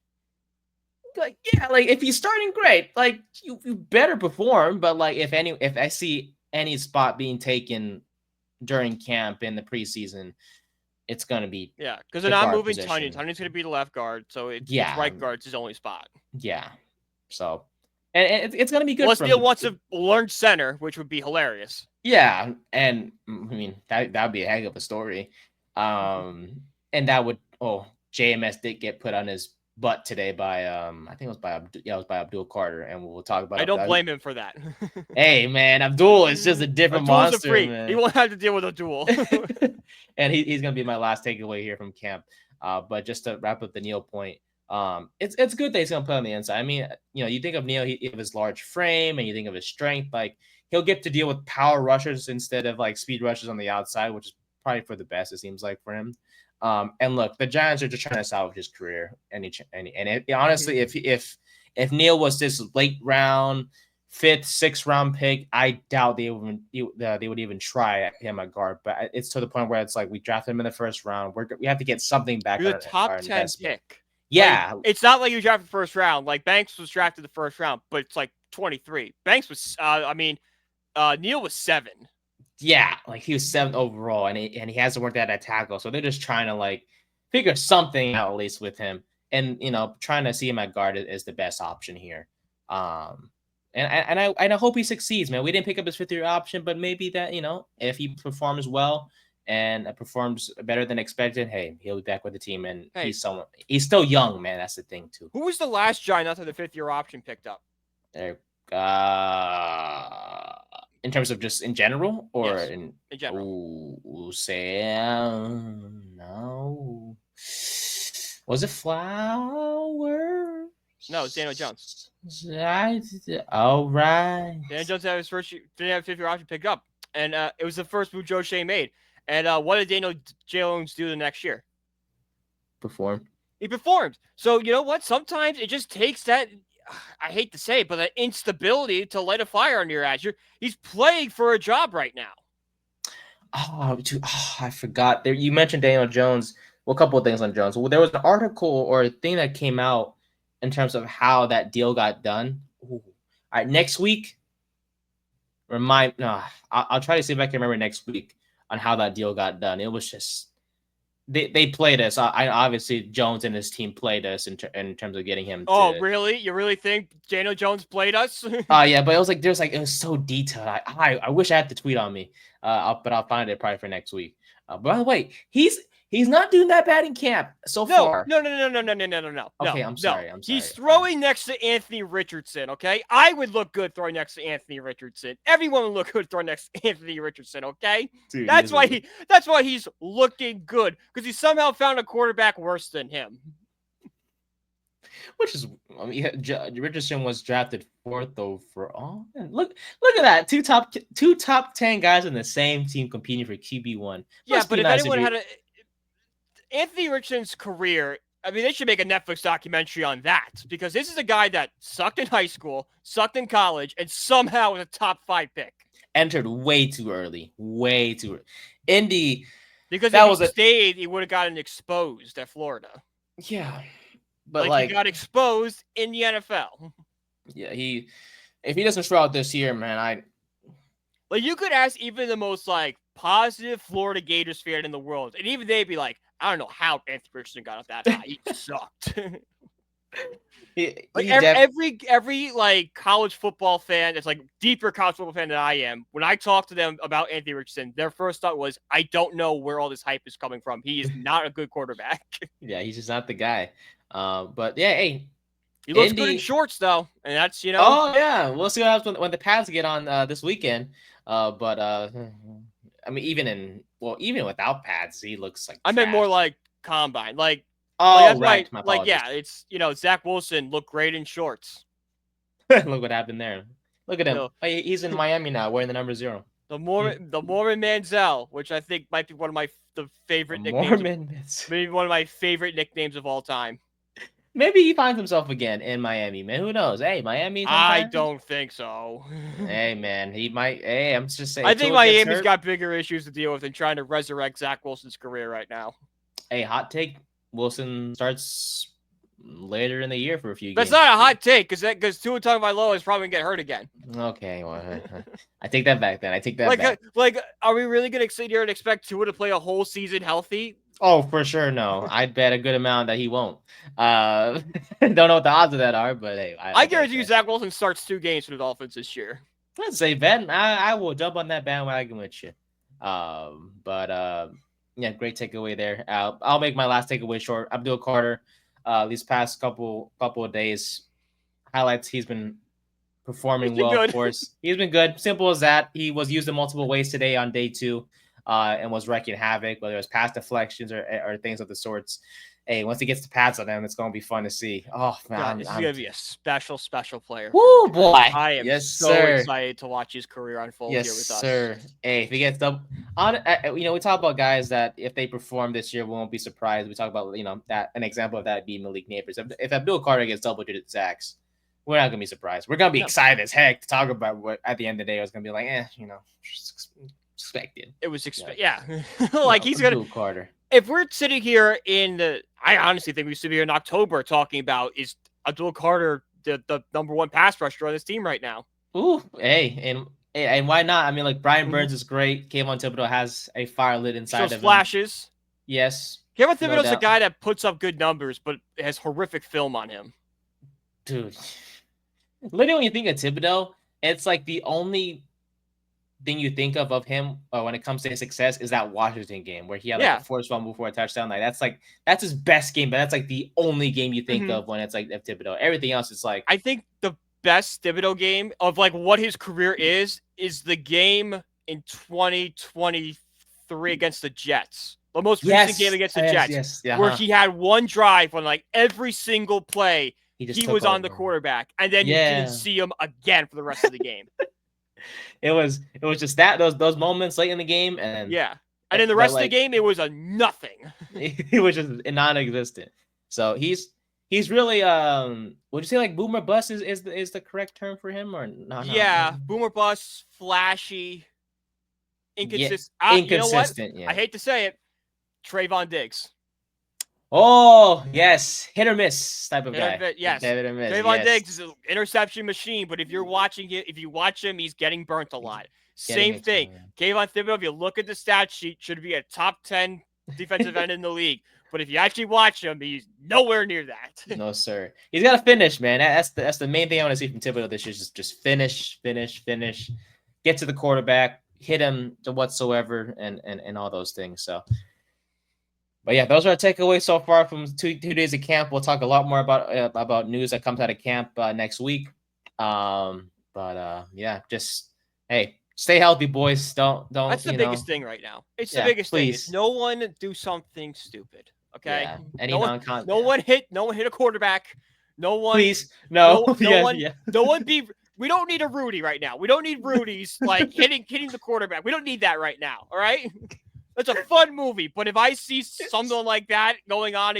Like if he's starting great, like you better perform. But like if I see any spot being taken during camp in the preseason, it's gonna be Yeah, because they're the not guard moving Tunyon. position. Tunyon's going to be the left guard, so it's Yeah, right guard's his only spot. yeah. So, and it's gonna be good Unless for Neil him. wants to learn center, which would be hilarious. Yeah, and I mean that'd be a heck of a story. And that would JMS did get put on his butt today by I think it was by Abdul Carter, and we'll talk about I it. don't blame him for that. Hey man, Abdul is just a different Abdul's monster, a freak. man. He won't have to deal with a duel. And he's gonna be my last takeaway here from camp. But just to wrap up the Neil point, it's good that he's gonna play on the inside. I mean, you think of Neil, of his large frame, and you think of his strength, like he'll get to deal with power rushers instead of like speed rushers on the outside, which is probably for the best, it seems like, for him. And look, the Giants are just trying to salvage his career. Honestly, if Neil was this late round, fifth, sixth round pick, I doubt they would even try him at guard. But it's to the point where it's like we drafted him in the first round. We have to get something back You're on the top our 10 investment. pick. Yeah, Like, it's not like you drafted first round. Like Banks was drafted the first round, but it's like 23. Banks was, Neil was 7. yeah, like he was 7th overall, and he hasn't worked out at tackle, so they're just trying to like figure something out at least with him, and trying to see him at guard is the best option here. And I hope he succeeds, man. We didn't pick up his 5th-year option, but maybe that if he performs well and performs better than expected, hey, he'll be back with the team, and he's still young, man. That's the thing too. Who was the last Giant after the 5th-year option picked up? There, in terms of just in general, or Yes, in general. We'll say no. Was it Flower? No, it's Daniel Jones. All right. Daniel Jones had his didn't have 5th-year option picked up, and it was the first move Joe Shea made. And what did Daniel Jones do the next year? Perform. He performed. So you know what? Sometimes it just takes that. I hate to say it, but that instability to light a fire under your ass. He's playing for a job right now. Oh, dude, I forgot. You mentioned Daniel Jones. Well, a couple of things on Jones. Well, there was an article or a thing that came out in terms of how that deal got done. Ooh. All right, next week. I'll try to see if I can remember next week on how that deal got done. It was just they played us. I obviously Jones and his team played us in terms of getting him. Oh, really? You really think Daniel Jones played us? Yeah, but it was it was so detailed. I wish I had the tweet on me. But I'll find it probably for next week. By the way, he's not doing that bad in camp so far. No. Okay, I'm sorry. He's throwing next to Anthony Richardson, okay? I would look good throwing next to Anthony Richardson. Everyone would look good throwing next to Anthony Richardson, okay? Dude, that's why he's looking good, because he somehow found a quarterback worse than him. Which is, Richardson was drafted 4th overall. Look at that. Two top 10 guys in the same team competing for QB1. Yeah, but if anyone had Anthony Richardson's career, I mean, they should make a Netflix documentary on that, because this is a guy that sucked in high school, sucked in college, and somehow was a top 5 pick. Entered way too early. Way too early. Indy. Because if he stayed, he would have gotten exposed at Florida. Yeah. But he got exposed in the NFL. Yeah, if he doesn't show out this year, man, you could ask even the most positive Florida Gators fan in the world, and even they'd be like, I don't know how Anthony Richardson got up that high. He sucked. Like every like college football fan that's like deeper college football fan than I am, when I talk to them about Anthony Richardson, their first thought was, I don't know where all this hype is coming from. He is not a good quarterback. Yeah, he's just not the guy. But yeah, hey, he looks good in shorts though, and that's Oh yeah, we'll see what happens when the Pats get on this weekend. But I mean, even without pads, he looks like. I meant more like combine, like. Oh, right. My like, yeah, it's, Zach Wilson looked great in shorts. Look what happened there. Look at him. He's in Miami now, wearing the number 0. The Mormon Manziel, which I think might be one of my favorite nicknames. Maybe one of my favorite nicknames of all time. Maybe he finds himself again in Miami, man. Who knows? Hey, Miami. I don't think so. Hey, man, he might. Hey, I'm just saying. I think Miami's got bigger issues to deal with than trying to resurrect Zach Wilson's career right now. Hey, hot take. Wilson starts later in the year for a few games. That's not a hot take, because Tua Tagovailoa is probably going to get hurt again. Okay, well, I take that back then. I take that back. Like, are we really going to sit here and expect Tua to play a whole season healthy? Oh, for sure, no. I'd bet a good amount that he won't. Don't know what the odds of that are, but hey. I guarantee you Zach Wilson starts 2 games for the Dolphins this year. Let's say, Ben, I will jump on that bandwagon with you. Yeah, great takeaway there. I'll make my last takeaway short. Abdul Carter, these past couple of days, highlights he's been performing well. Good. Of course, he's been good. Simple as that. He was used in multiple ways today on day 2, and was wrecking havoc, whether it was pass deflections or things of the sorts. Hey, once he gets the pads on him, it's going to be fun to see. Oh, man. He's going to be a special player. Woo, boy. I am excited to watch his career unfold here with us. Yes, sir. Hey, if he gets we talk about guys that if they perform this year, we won't be surprised. We talk about, that an example of that would be Malik Nabers. If Abdul Carter gets double-digit sacks, we're not going to be surprised. We're going to be excited as heck to talk about what at the end of the day it's going to be like, expected. It was yeah. Like he's going to Carter. If we're sitting here I honestly think we should be here in October talking about is Abdul Carter the number 1 pass rusher on this team right now. Ooh, hey, and why not? I mean, like Brian Burns is great. Kayvon Thibodeau has a fire lit inside of him. Flashes. Yes. Kayvon Thibodeau's a guy that puts up good numbers, but has horrific film on him. Dude, literally, when you think of Thibodeau, it's like the only thing you think of him when it comes to his success is that Washington game where he had a forced fumble before a touchdown. Like that's his best game, but that's like the only game you think of when it's like Thibodeau. Everything else is like. I think the best Thibodeau game of like what his career is the game in 2023 against the Jets. The most recent game against the Jets, where he had one drive when like every single play he was on the quarterback, and then you didn't see him again for the rest of the game. It was just those moments late in the game, and in the rest of the game, it was a nothing. It was just non-existent. So he's really would you say like boomer bust is the correct term for him or not? Yeah, boomer bust, flashy, inconsistent. Inconsistent. You know what? I hate to say it, Trayvon Diggs. Oh, yes. Hit or miss type of guy. Yes. Hit or miss. Trayvon Diggs is an interception machine, but if you watch him, he's getting burnt a lot. Same thing. Kayvon Thibodeau, if you look at the stat sheet, should be a top 10 defensive end in the league. But if you actually watch him, he's nowhere near that. No, sir. He's got to finish, man. That's the main thing I want to see from Thibodeau this year. Just finish. Get to the quarterback, hit him to whatsoever, and all those things. So. But yeah, those are our takeaways so far from two days of camp. We'll talk a lot more about news that comes out of camp next week. Yeah, just hey, stay healthy, boys. Don't. That's the biggest thing right now. It's the biggest thing. It's no one do something stupid. Okay. Yeah, no one hit a quarterback. No one. Please, no. No one be. We don't need a Rudy right now. We don't need Rudy's like hitting the quarterback. We don't need that right now. All right. That's a fun movie, but if I see something like that going on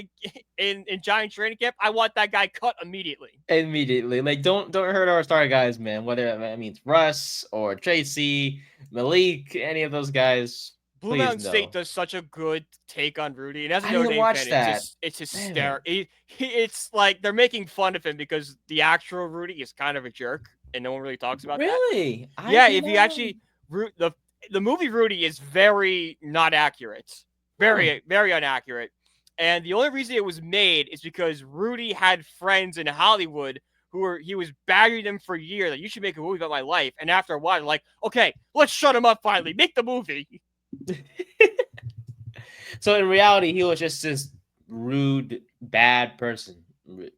in Giants training camp, I want that guy cut immediately. Like don't hurt our star guys, man. Whether that means Russ or Tracy, Malik, any of those guys. Blue Mountain State does such a good take on Rudy, and as a Notre Dame fan, it's hysterical. It's like they're making fun of him because the actual Rudy is kind of a jerk, and no one really talks about that. Really? If you actually the movie Rudy is very not accurate, very inaccurate. And the only reason it was made is because Rudy had friends in Hollywood he was bagging them for years. Like, you should make a movie about my life. And after a while, they're like, okay, let's shut him up finally. Make the movie. So in reality, he was just this rude, bad person.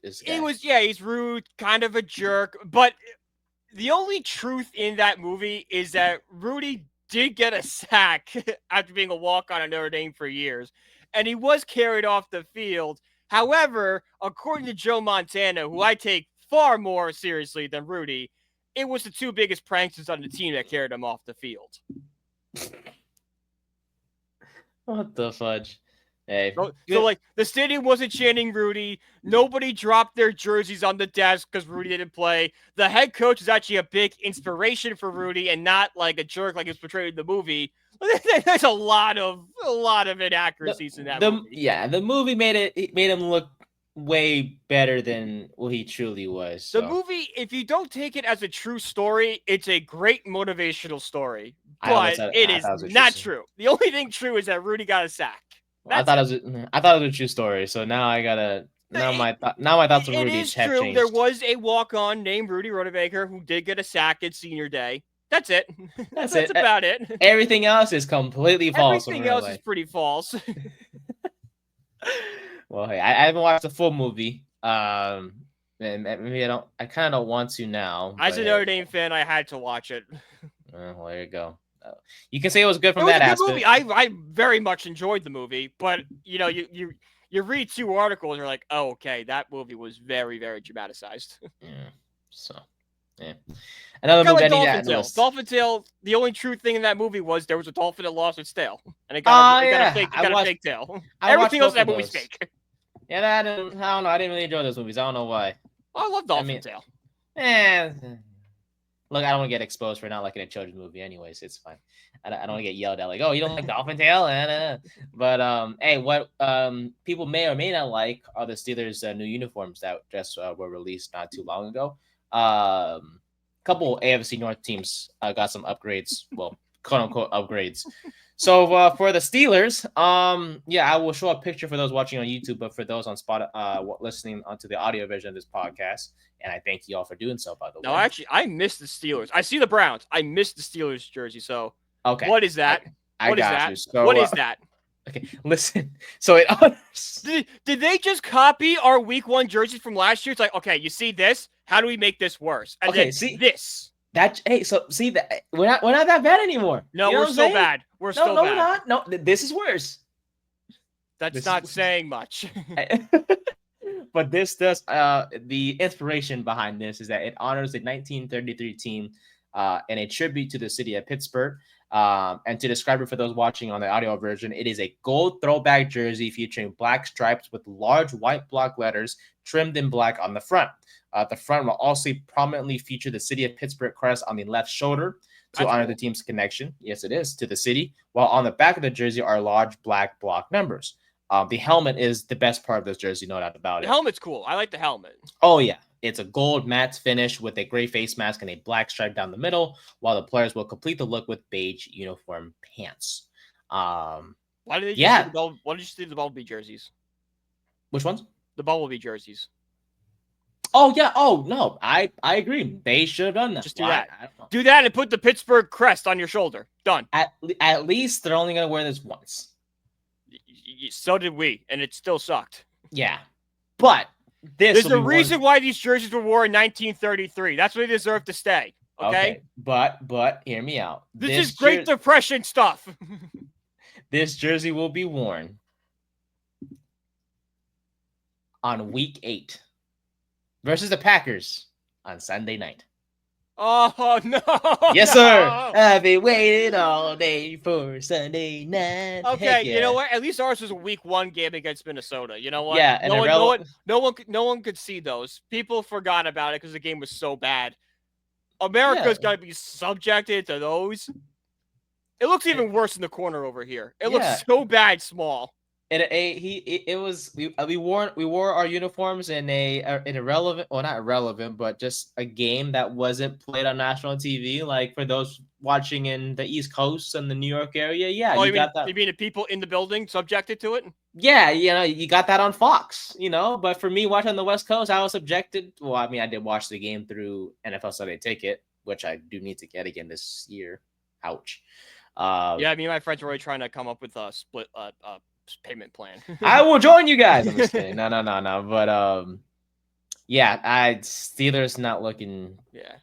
This guy. He's rude, kind of a jerk. But the only truth in that movie is that Rudy did get a sack after being a walk-on at Notre Dame for years. And he was carried off the field. However, according to Joe Montana, who I take far more seriously than Rudy, it was the two biggest pranksters on the team that carried him off the field. What the fudge? Hey. So like, the stadium wasn't chanting Rudy. Nobody dropped their jerseys on the desk because Rudy didn't play. The head coach is actually a big inspiration for Rudy and not like a jerk like he was portrayed in the movie. There's a lot of inaccuracies in that movie. Yeah, the movie made him look way better than what he truly was. So. The movie, if you don't take it as a true story, it's a great motivational story. But it is not true. The only thing true is that Rudy got a sack. I thought it was a true story. So now I gotta my thoughts on Rudy have true. changed. There was a walk-on named Rudy Rodebaker who did get a sack at senior day. That's it. That's about it. Everything else is completely false. Everything else is pretty false. Well, hey, I haven't watched the full movie. And maybe I kind of don't want to now. As a Notre Dame fan, I had to watch it. Well, there you go. You can say it was good from that aspect. Movie. I very much enjoyed the movie, but you read two articles and you're like, oh, okay, that movie was very, very dramatized. Yeah. So, yeah. Another movie. Like Dolphin Tale. The only true thing in that movie was there was a dolphin that lost its tail, and it got a fake tail. Everything else in that movie's fake. Yeah, I don't know. I didn't really enjoy those movies. I don't know why. I love Dolphin Tale. Look, I don't want to get exposed for not liking a children's movie anyways. It's fine. I don't want to get yelled at like, oh, you don't like Dolphin Tale? But, hey, what people may or may not like are the Steelers' new uniforms that just were released not too long ago. Couple AFC North teams got some upgrades. Well, quote-unquote upgrades. So for the Steelers, I will show a picture for those watching on YouTube, but for those on listening onto the audio version of this podcast, and I thank you all for doing so, by the way. No, actually, I miss the Steelers. I see the Browns. I miss the Steelers jersey. So, okay, what is that? What is that? So, what is that? Okay, listen. So it did they just copy our Week 1 jerseys from last year? It's like, okay, you see this? How do we make this worse? And okay, then see this. So see that we're not that bad anymore. No, we're still bad. We're still bad. We're not. No, this is worse. That's not saying much. But this does. The inspiration behind this is that it honors the 1933 team, and a tribute to the city of Pittsburgh. And to describe it for those watching on the audio version, it is a gold throwback jersey featuring black stripes with large white block letters trimmed in black on the front. The front will also prominently feature the city of Pittsburgh crest on the left shoulder to honor the team's connection. Yes, it is, to the city. While on the back of the jersey are large black block numbers. The helmet is the best part of this jersey, no doubt about it. The helmet's cool. I like the helmet. Oh, yeah. It's a gold matte finish with a gray face mask and a black stripe down the middle, while the players will complete the look with beige uniform pants. Why did you see the Bumblebee jerseys? Which ones? The Bumblebee jerseys. Oh, yeah. Oh, no. I agree. They should have done that. Just do that. Do that and put the Pittsburgh crest on your shoulder. Done. At least they're only going to wear this once. So did we, and it still sucked. Yeah. But there's a reason why these jerseys were worn in 1933. That's why they deserve to stay. Okay? But hear me out. This is Great Depression stuff. This jersey will be worn on week 8 versus the Packers on Sunday night. Oh, no. Yes, sir. I've been waiting all day for Sunday night. Okay, you know what? At least ours was a week 1 game against Minnesota. You know what? Yeah, no one could see those. People forgot about it because the game was so bad. America's got to be subjected to those. It looks even worse in the corner over here. It looks so bad small. We wore our uniforms in an irrelevant, well, not irrelevant, but just a game that wasn't played on national TV. Like for those watching in the East Coast and the New York area, yeah, Oh, you got that. you mean the people in the building subjected to it? Yeah, you got that on Fox, But for me watching on the West Coast, I was subjected. Well, I mean, I did watch the game through NFL Sunday Ticket, which I do need to get again this year. Ouch. Yeah, me and my friends are already trying to come up with a split payment plan. I will join you guys. I'm just kidding. No. But yeah, Steelers not looking. Yeah.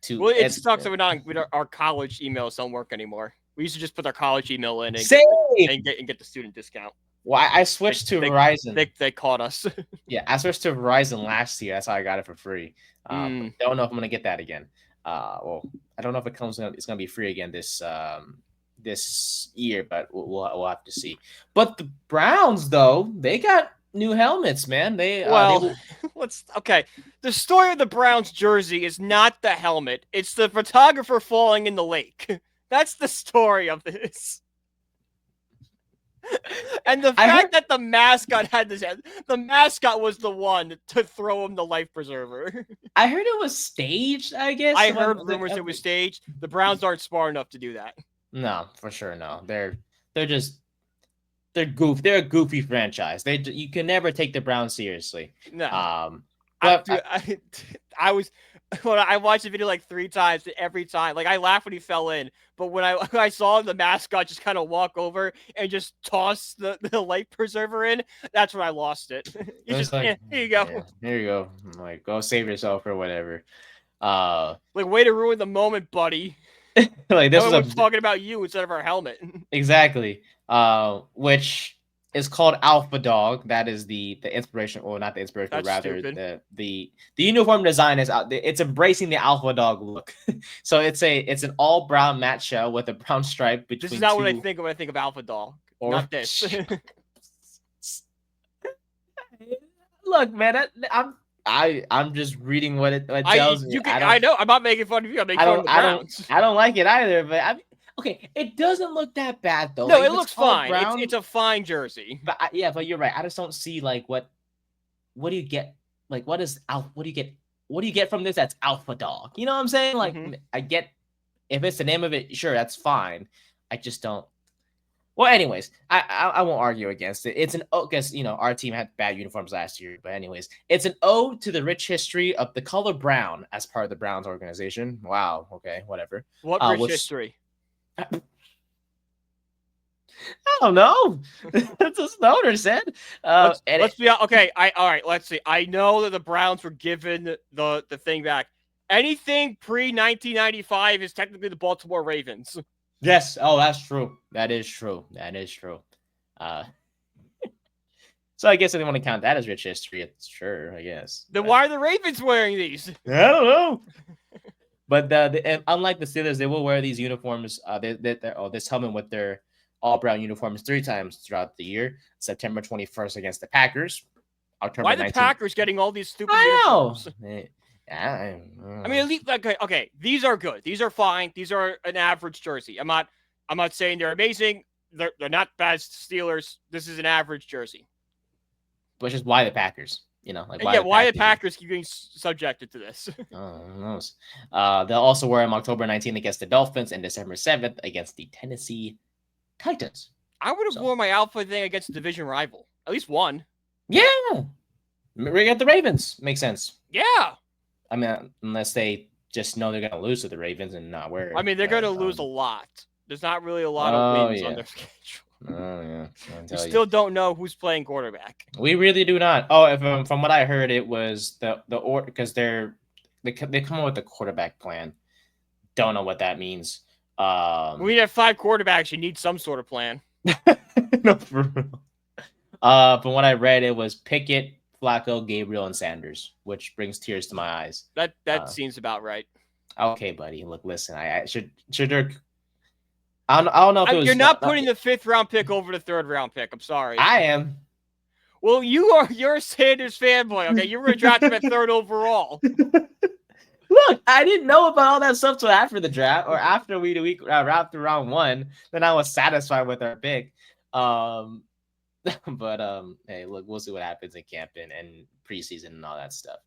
Too. Well, it sucks that our college emails don't work anymore. We used to just put our college email in and get the student discount. Well, I switched to Verizon. They caught us. Yeah, I switched to Verizon last year. That's how I got it for free. Don't know if I'm gonna get that again. Well, I don't know if it's gonna be free again this year, but we'll have to see. But the Browns, though, they got new helmets, man. Okay. The story of the Browns jersey is not the helmet; it's the photographer falling in the lake. That's the story of this. And the fact that the mascot the mascot was the one to throw him the life preserver. I heard it was staged, I guess. I heard rumors it was staged. The Browns aren't smart enough to do that. No, for sure, no. They're a goofy franchise. You can never take the Browns seriously. No. I watched the video like 3 times. Every time, like I laughed when he fell in, but when I saw the mascot just kind of walk over and just toss the life preserver in, that's when I lost it. Here you go. Yeah, here you go. Like, go save yourself or whatever. Like, way to ruin the moment, buddy. Like this was talking about you instead of our helmet. Exactly. Which is called Alpha Dog. That is the inspiration, or not the inspiration, but rather the uniform design is out. It's embracing the Alpha Dog look. So it's an all brown matte shell with a brown stripe between. This is not what I think when I think of Alpha Dog. Not this. Look, man, I'm just reading what it tells me. I know. I'm not making fun of you. I'm making fun of the Browns. I don't like it either, but okay, it doesn't look that bad though. No, like, it looks fine. It's a fine jersey. But but you're right. I just don't see like what do you get? Like what do you get? What do you get from this? That's Alpha Dog. You know what I'm saying? Like I get if it's the name of it, sure, that's fine. I just don't. Well, anyways, I won't argue against it. It's an because our team had bad uniforms last year, but anyways, it's an ode to the rich history of the color brown as part of the Browns organization. Wow. Okay. Whatever. What rich history? I don't know. That's what Snowder said. Let's be okay. All right. Let's see. I know that the Browns were given the thing back. Anything pre-1995 is technically the Baltimore Ravens. Yes. Oh, that's true. That is true. So I guess if they want to count that as rich history, it's sure. I guess. Then why are the Ravens wearing these? I don't know. But unlike the Steelers, they will wear these uniforms. This helmet with their all brown uniforms 3 times throughout the year. September 21st against the Packers. October. Why the 19th. Packers getting all these stupid uniforms? I mean, at least okay. These are good. These are fine. These are an average jersey. I'm not saying they're amazing. They're not bad Steelers. This is an average jersey. Which is why the Packers. Why the Packers keep getting subjected to this? Who knows? They'll also wear them October 19th against the Dolphins and December 7th against the Tennessee Titans. I would have worn my Alpha thing against a division rival. At least one. Yeah. We got the Ravens. Makes sense. Yeah. I mean, unless they just know they're going to lose to the Ravens and not wear it. I mean, they're going to lose a lot. There's not really a lot of wins on their schedule. Oh, yeah. We still don't know who's playing quarterback. We really do not. Oh, from what I heard, it was because they come up with a quarterback plan. Don't know what that means. When you have 5 quarterbacks, you need some sort of plan. No, for real. From what I read, it was Pickett, Flacco, Gabriel, and Sanders, which brings tears to my eyes. That seems about right. Okay, buddy. Look, listen. I should there. I don't know if it was. You're not putting the 5th round pick over the 3rd round pick. I'm sorry. I am. Well, you're a Sanders fanboy. Okay, you were drafted at 3rd overall. Look, I didn't know about all that stuff till after the draft or after we wrapped round 1. Then I was satisfied with our pick. But hey, look, we'll see what happens in camp and preseason and all that stuff.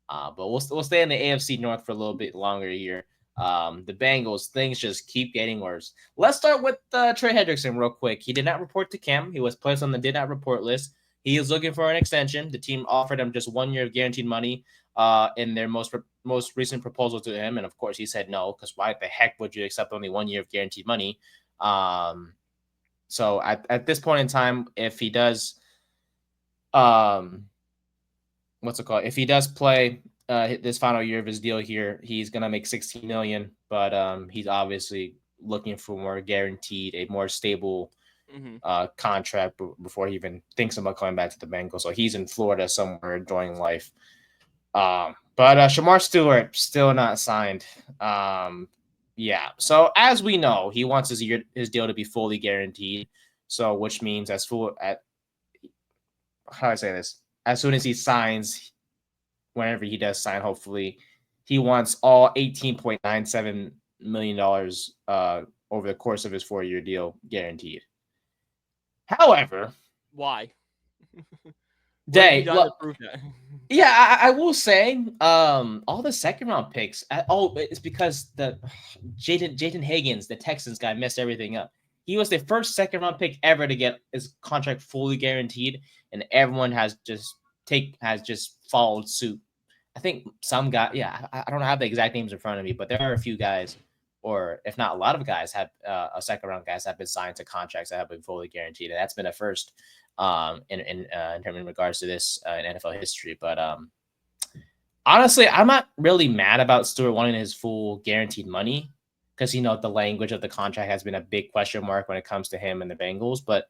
But we'll stay in the AFC North for a little bit longer here. The Bengals, things just keep getting worse. Let's start with Trey Hendrickson real quick. He did not report to camp. He was placed on the did not report list. He is looking for an extension. The team offered him just 1 year of guaranteed money in their most recent proposal to him, and of course he said no, because why the heck would you accept only 1 year of guaranteed money? So at this point in time, if he does, what's it called? If he does play this final year of his deal here, he's gonna make 16 million. But he's obviously looking for more guaranteed, a more stable contract before he even thinks about coming back to the Bengals. So he's in Florida somewhere enjoying life. But Shamar Stewart still not signed. Yeah. So as we know, he wants his deal to be fully guaranteed. So which means how do I say this? As soon as he signs, whenever he does sign, hopefully, he wants all $18.97 million over the course of his 4-year deal guaranteed. However, why? Day, yeah, I will say, all the second round picks. It's because the Jaden Higgins, the Texans guy, messed everything up. He was the first second round pick ever to get his contract fully guaranteed, and everyone has just followed suit. I think some guy, yeah, I don't have the exact names in front of me, but there are a few guys, or if not a lot of guys, have a second round guys have been signed to contracts that have been fully guaranteed, and that's been a first in terms in regards to this in NFL history. But honestly, I'm not really mad about Stewart wanting his full guaranteed money, because the language of the contract has been a big question mark when it comes to him and the Bengals. But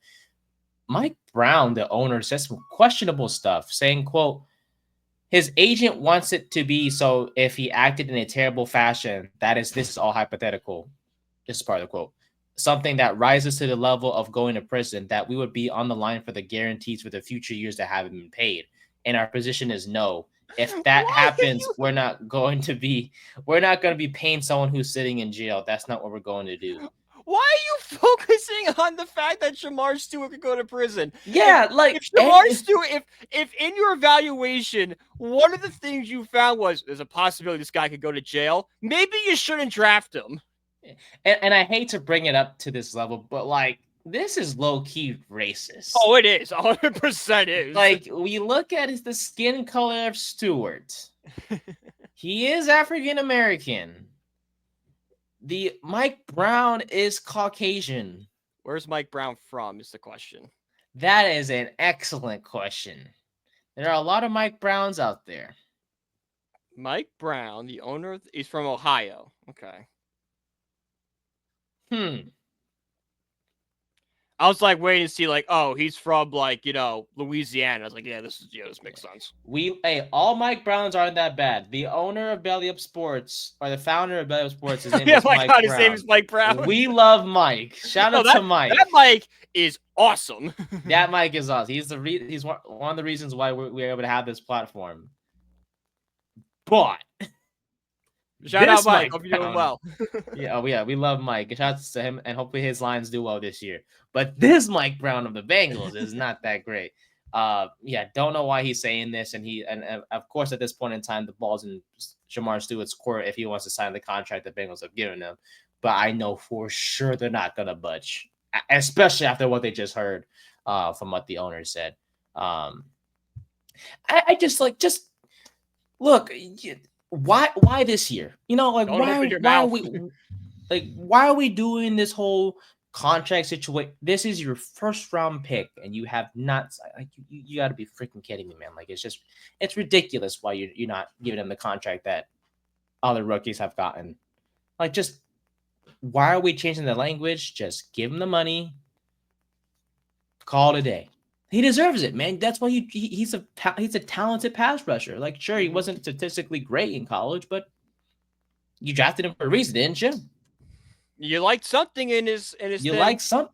Mike Brown, the owner, says some questionable stuff, saying, quote, his agent wants it to be so if he acted in a terrible fashion, this is all hypothetical. This is part of the quote. Something that rises to the level of going to prison, that we would be on the line for the guarantees for the future years that haven't been paid. And our position is no. If that happens, we're not going to be paying someone who's sitting in jail. That's not what we're going to do. Why are you focusing on the fact that Shamar Stewart could go to prison? Yeah, if Shamar Stewart, if in your evaluation, one of the things you found was there's a possibility this guy could go to jail, maybe you shouldn't draft him. And I hate to bring it up to this level, but this is low-key racist. Oh, it is. 100% is. We look at the skin color of Stewart. He is African-American. The Mike Brown is Caucasian. Where's Mike Brown from is the question. That is an excellent question. There are a lot of Mike Browns out there. Mike Brown, the owner, is from Ohio. Okay. I was waiting to see he's from Louisiana. I was yeah, this makes sense. All Mike Browns aren't that bad. The owner of Belly Up Sports, or the founder of Belly Up Sports, his name is Mike Brown. His name is Mike Brown. We love Mike. Shout out to Mike. That Mike is awesome. That Mike is awesome. He's one of the reasons why we're able to have this platform. But shout out Mike. Hope you're doing well. yeah, we love Mike. Shout out to him, and hopefully his lines do well this year. But this Mike Brown of the Bengals is not that great. Don't know why he's saying this, and of course at this point in time the ball's in Shamar Stewart's court if he wants to sign the contract the Bengals have given him. But I know for sure they're not gonna budge, especially after what they just heard from what the owner said. I just look. Why this year? Why are we doing this whole contract situation? This is your first round pick, and you have not. You got to be freaking kidding me, man! It's ridiculous why you're not giving him the contract that other rookies have gotten. Why are we changing the language? Just give him the money. Call it a day. He deserves it, man. That's why he's a talented pass rusher. Sure, he wasn't statistically great in college, but you drafted him for a reason, didn't you? You liked something in his. You like something.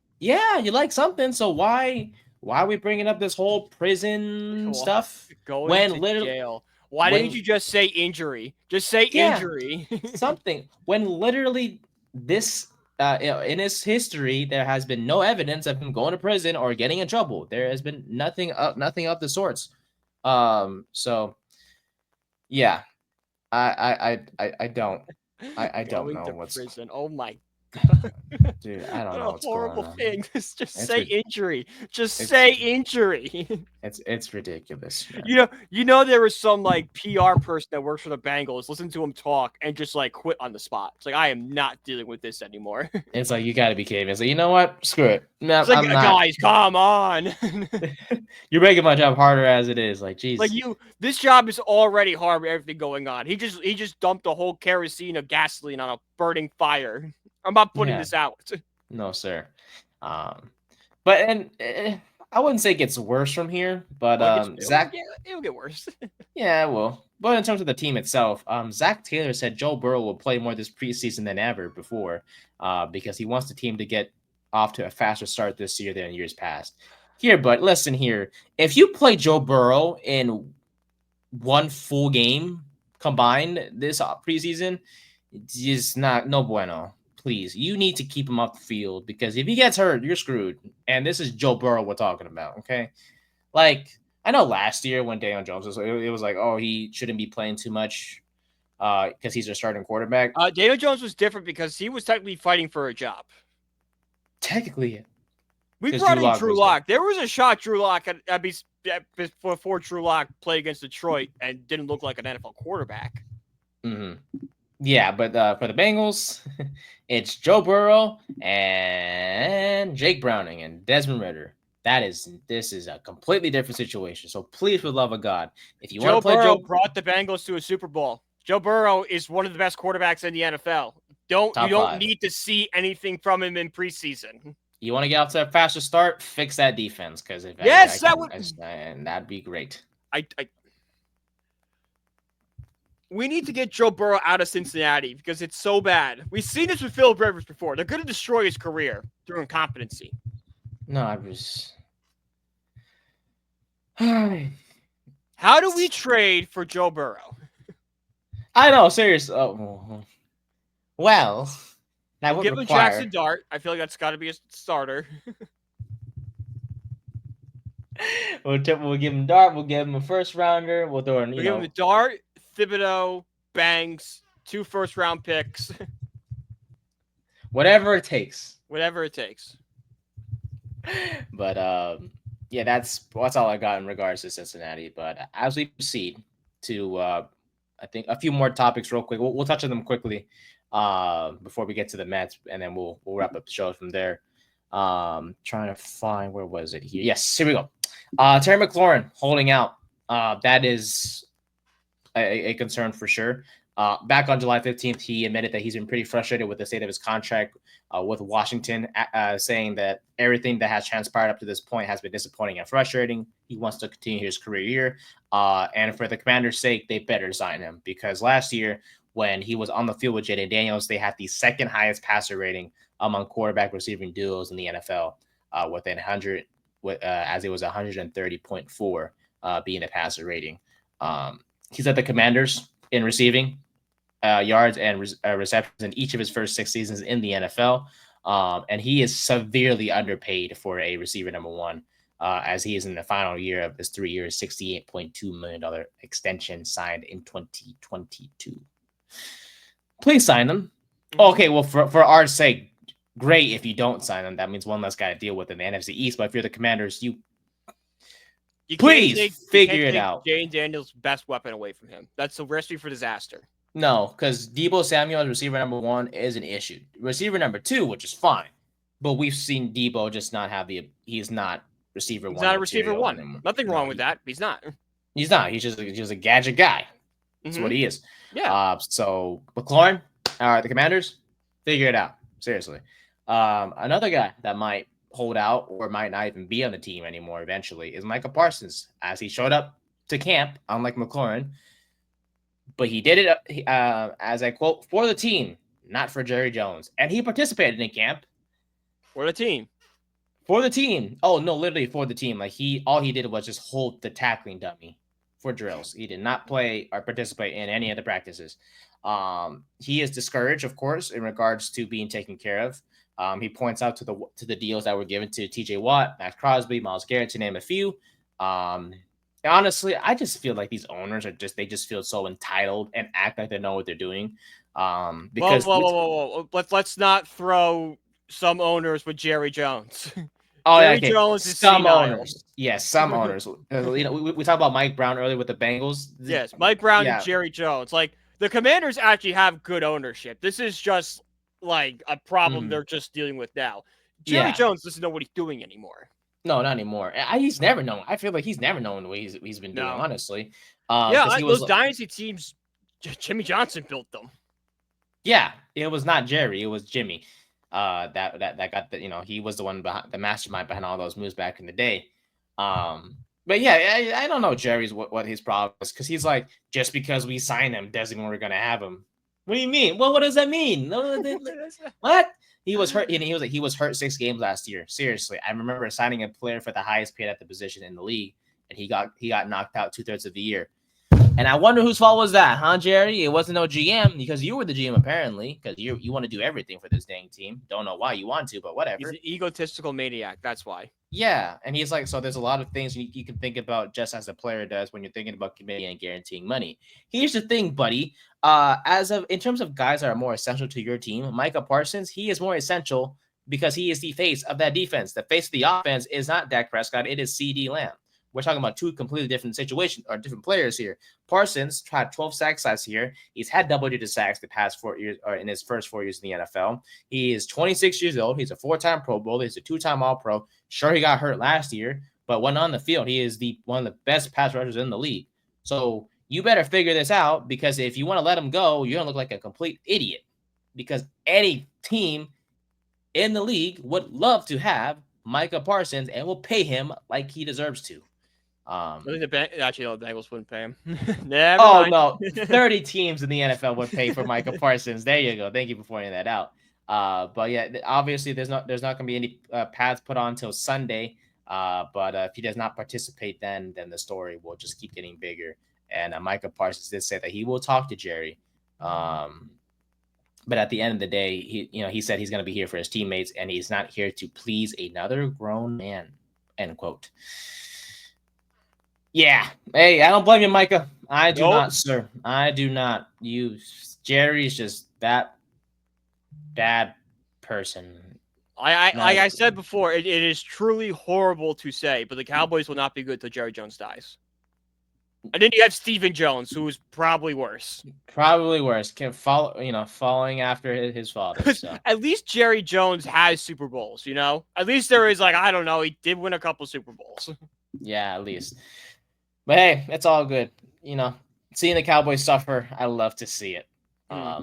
So why are we bringing up this whole prison stuff? Going to jail. Why didn't you just say injury? Just say injury. Something. When literally this in his history, there has been no evidence of him going to prison or getting in trouble. There has been nothing of the sorts. So yeah, I don't Going know to what's prison. Oh my dude. I don't what know a what's going horrible on. thing. Just It's say injury. Just it's say injury. it's ridiculous, man. You know, there was some like PR person that works for the Bengals. Listen to him talk and just like quit on the spot. It's like I am not dealing with this anymore. It's like you got to be kidding me. It's like, you know what? Screw it. No, It's like I'm not. guys, come on. You're making my job harder as it is. Like, Like geez. this job is already hard with everything going on. He just dumped a whole kerosene of gasoline on a burning fire. I'm not putting Yeah. this out. No, sir. But I wouldn't say it gets worse from here. But Zach, It'll get worse. yeah, well, but in terms of the team itself, Zach Taylor said Joe Burrow will play more this preseason than ever before, because he wants the team to get off to a faster start this year than years past. Here, but listen here, if you play Joe Burrow in one full game combined this preseason, just not no bueno. Please, you need to keep him off the field because if he gets hurt, you're screwed. And this is Joe Burrow we're talking about, okay? Like I know last year when Daniel Jones was, it was like, oh, he shouldn't be playing too much because he's a starting quarterback. Daniel Jones was different because he was technically fighting for a job. Technically, We because brought Drew in Lock Drew was there. Lock. There was a shot Drew Lock before Drew Lock played against Detroit and didn't look like an NFL quarterback. Mm-hmm. Yeah, but for the Bengals, it's Joe Burrow and Jake Browning and Desmond Ritter. This is a completely different situation. So please, for the love of God, if you want Joe to play Burrow Joe, brought the Bengals to a Super Bowl. Joe Burrow is one of the best quarterbacks in the NFL. You top don't five, need to see anything from him in preseason. you want to get off to a faster start, fix that defense because if Yes, and that'd be great. I we need to get Joe Burrow out of Cincinnati because it's so bad. We've seen this with Philip Rivers before. They're going to destroy his career through incompetency. No, I was. How do we trade for Joe Burrow? I know, serious. Oh, well, that We'll would give him require. Jackson Dart. I feel like that's got to be a starter. We'll give him Dart. We'll give him a first rounder. We'll throw in. We'll give him the Dart, Thibodeau, Banks, 2 first-round picks. Whatever it takes. Whatever it takes. But yeah, that's all I got in regards to Cincinnati. But as we proceed to, I think a few more topics real quick. We'll touch on them quickly before we get to the Mets, and then we'll wrap up the show from there. Trying to find where was it here? Yes, here we go. Terry McLaurin holding out. That is a concern for sure. Back on July 15th, he admitted that he's been pretty frustrated with the state of his contract with Washington, saying that everything that has transpired up to this point has been disappointing and frustrating. He wants to continue his career here. And for the Commanders' sake, they better sign him because last year, when he was on the field with Jaden Daniels, they had the second highest passer rating among quarterback receiving duos in the NFL, within 100, as it was 130.4 being a passer rating. He's at the Commanders in receiving yards and receptions in each of his first 6 seasons in the NFL. And he is severely underpaid for a receiver number one, as he is in the final year of his 3 years, $68.2 million extension signed in 2022. Please sign him. Okay, well, for our sake, great if you don't sign him. That means one less guy to deal with in the NFC East. But if you're the Commanders, you please figure it out. Jaden Daniels' best weapon away from him. That's a recipe for disaster. No, because Deebo Samuel as receiver number one is an issue. Receiver number two, which is fine, but we've seen Deebo just not have he's not receiver one. He's not a receiver one. Anymore. Nothing wrong with that. He's not. He's not. He's just a gadget guy. That's what he is. Yeah. So McLaurin, the Commanders, figure it out. Seriously. Another guy that might hold out or might not even be on the team anymore eventually is Micah Parsons, as he showed up to camp, unlike McLaurin. But he did it, as I quote, for the team, not for Jerry Jones. And he participated in camp. For the team. For the team. Oh, no, literally for the team. Like all he did was just hold the tackling dummy. for drills. He did not play or participate in any of the practices. He is discouraged, of course, in regards to being taken care of. He points out to the deals that were given to T.J. Watt, Max Crosby, Myles Garrett, to name a few. Honestly, I just feel like these owners they just feel so entitled and act like they know what they're doing. Because whoa. Let's not throw some owners with Jerry Jones. Oh, Jerry okay. Jones is Some senile. owners. Yes, some owners. We talked about Mike Brown earlier with the Bengals. Yes, Mike Brown and Jerry Jones. Like, the Commanders actually have good ownership. This is just like a problem they're just dealing with now. Jerry Jones doesn't know what he's doing anymore. No, not anymore. He's never known. I feel like he's never known what he's been doing, honestly. Those dynasty teams, Jimmy Johnson built them. Yeah, it was not Jerry. It was Jimmy. That got the, he was the one behind the mastermind behind all those moves back in the day. But yeah, I don't know Jerry's what his problem is, because he's like, just because we sign him doesn't mean we're gonna have him. What do you mean? Well, what does that mean? What? He was hurt. He was hurt 6 games last year. Seriously, I remember signing a player for the highest paid at the position in the league, and he got knocked out 2/3 of the year. And I wonder whose fault was that, huh, Jerry? It wasn't no GM, because you were the GM apparently, because you want to do everything for this dang team. Don't know why you want to, but whatever. He's an egotistical maniac. That's why. Yeah, and he's like, so there's a lot of things you can think about just as a player does when you're thinking about committing and guaranteeing money. Here's the thing, buddy. In terms of guys that are more essential to your team, Micah Parsons, he is more essential because he is the face of that defense. The face of the offense is not Dak Prescott; it is CD Lamb. We're talking about two completely different situations or different players here. Parsons had 12 sacks last year. He's had double-digit sacks the past 4 years, or in his first 4 years in the NFL. He is 26 years old. He's a 4-time Pro Bowler. He's a 2-time All-Pro. Sure, he got hurt last year, but when on the field, he is one of the best pass rushers in the league. So you better figure this out, because if you want to let him go, you're going to look like a complete idiot, because any team in the league would love to have Micah Parsons and will pay him like he deserves to. I think the Bengals wouldn't pay him. Mind. No, 30 teams in the NFL would pay for Micah Parsons. There you go. Thank you for pointing that out. But yeah, obviously there's not going to be any pads put on until Sunday. But if he does not participate, then the story will just keep getting bigger. And Micah Parsons did say that he will talk to Jerry. But at the end of the day, he said he's going to be here for his teammates, and he's not here to please another grown man. End quote. Yeah. Hey, I don't blame you, Micah. I do not, sir. I do not. Jerry's just that bad person. Like I said before, it is truly horrible to say, but the Cowboys will not be good till Jerry Jones dies. And then you have Stephen Jones, who is probably worse. Probably worse. Following after his father. So. At least Jerry Jones has Super Bowls, At least there is, I don't know, he did win a couple Super Bowls. Yeah, at least. But hey, it's all good. Seeing the Cowboys suffer, I love to see it. I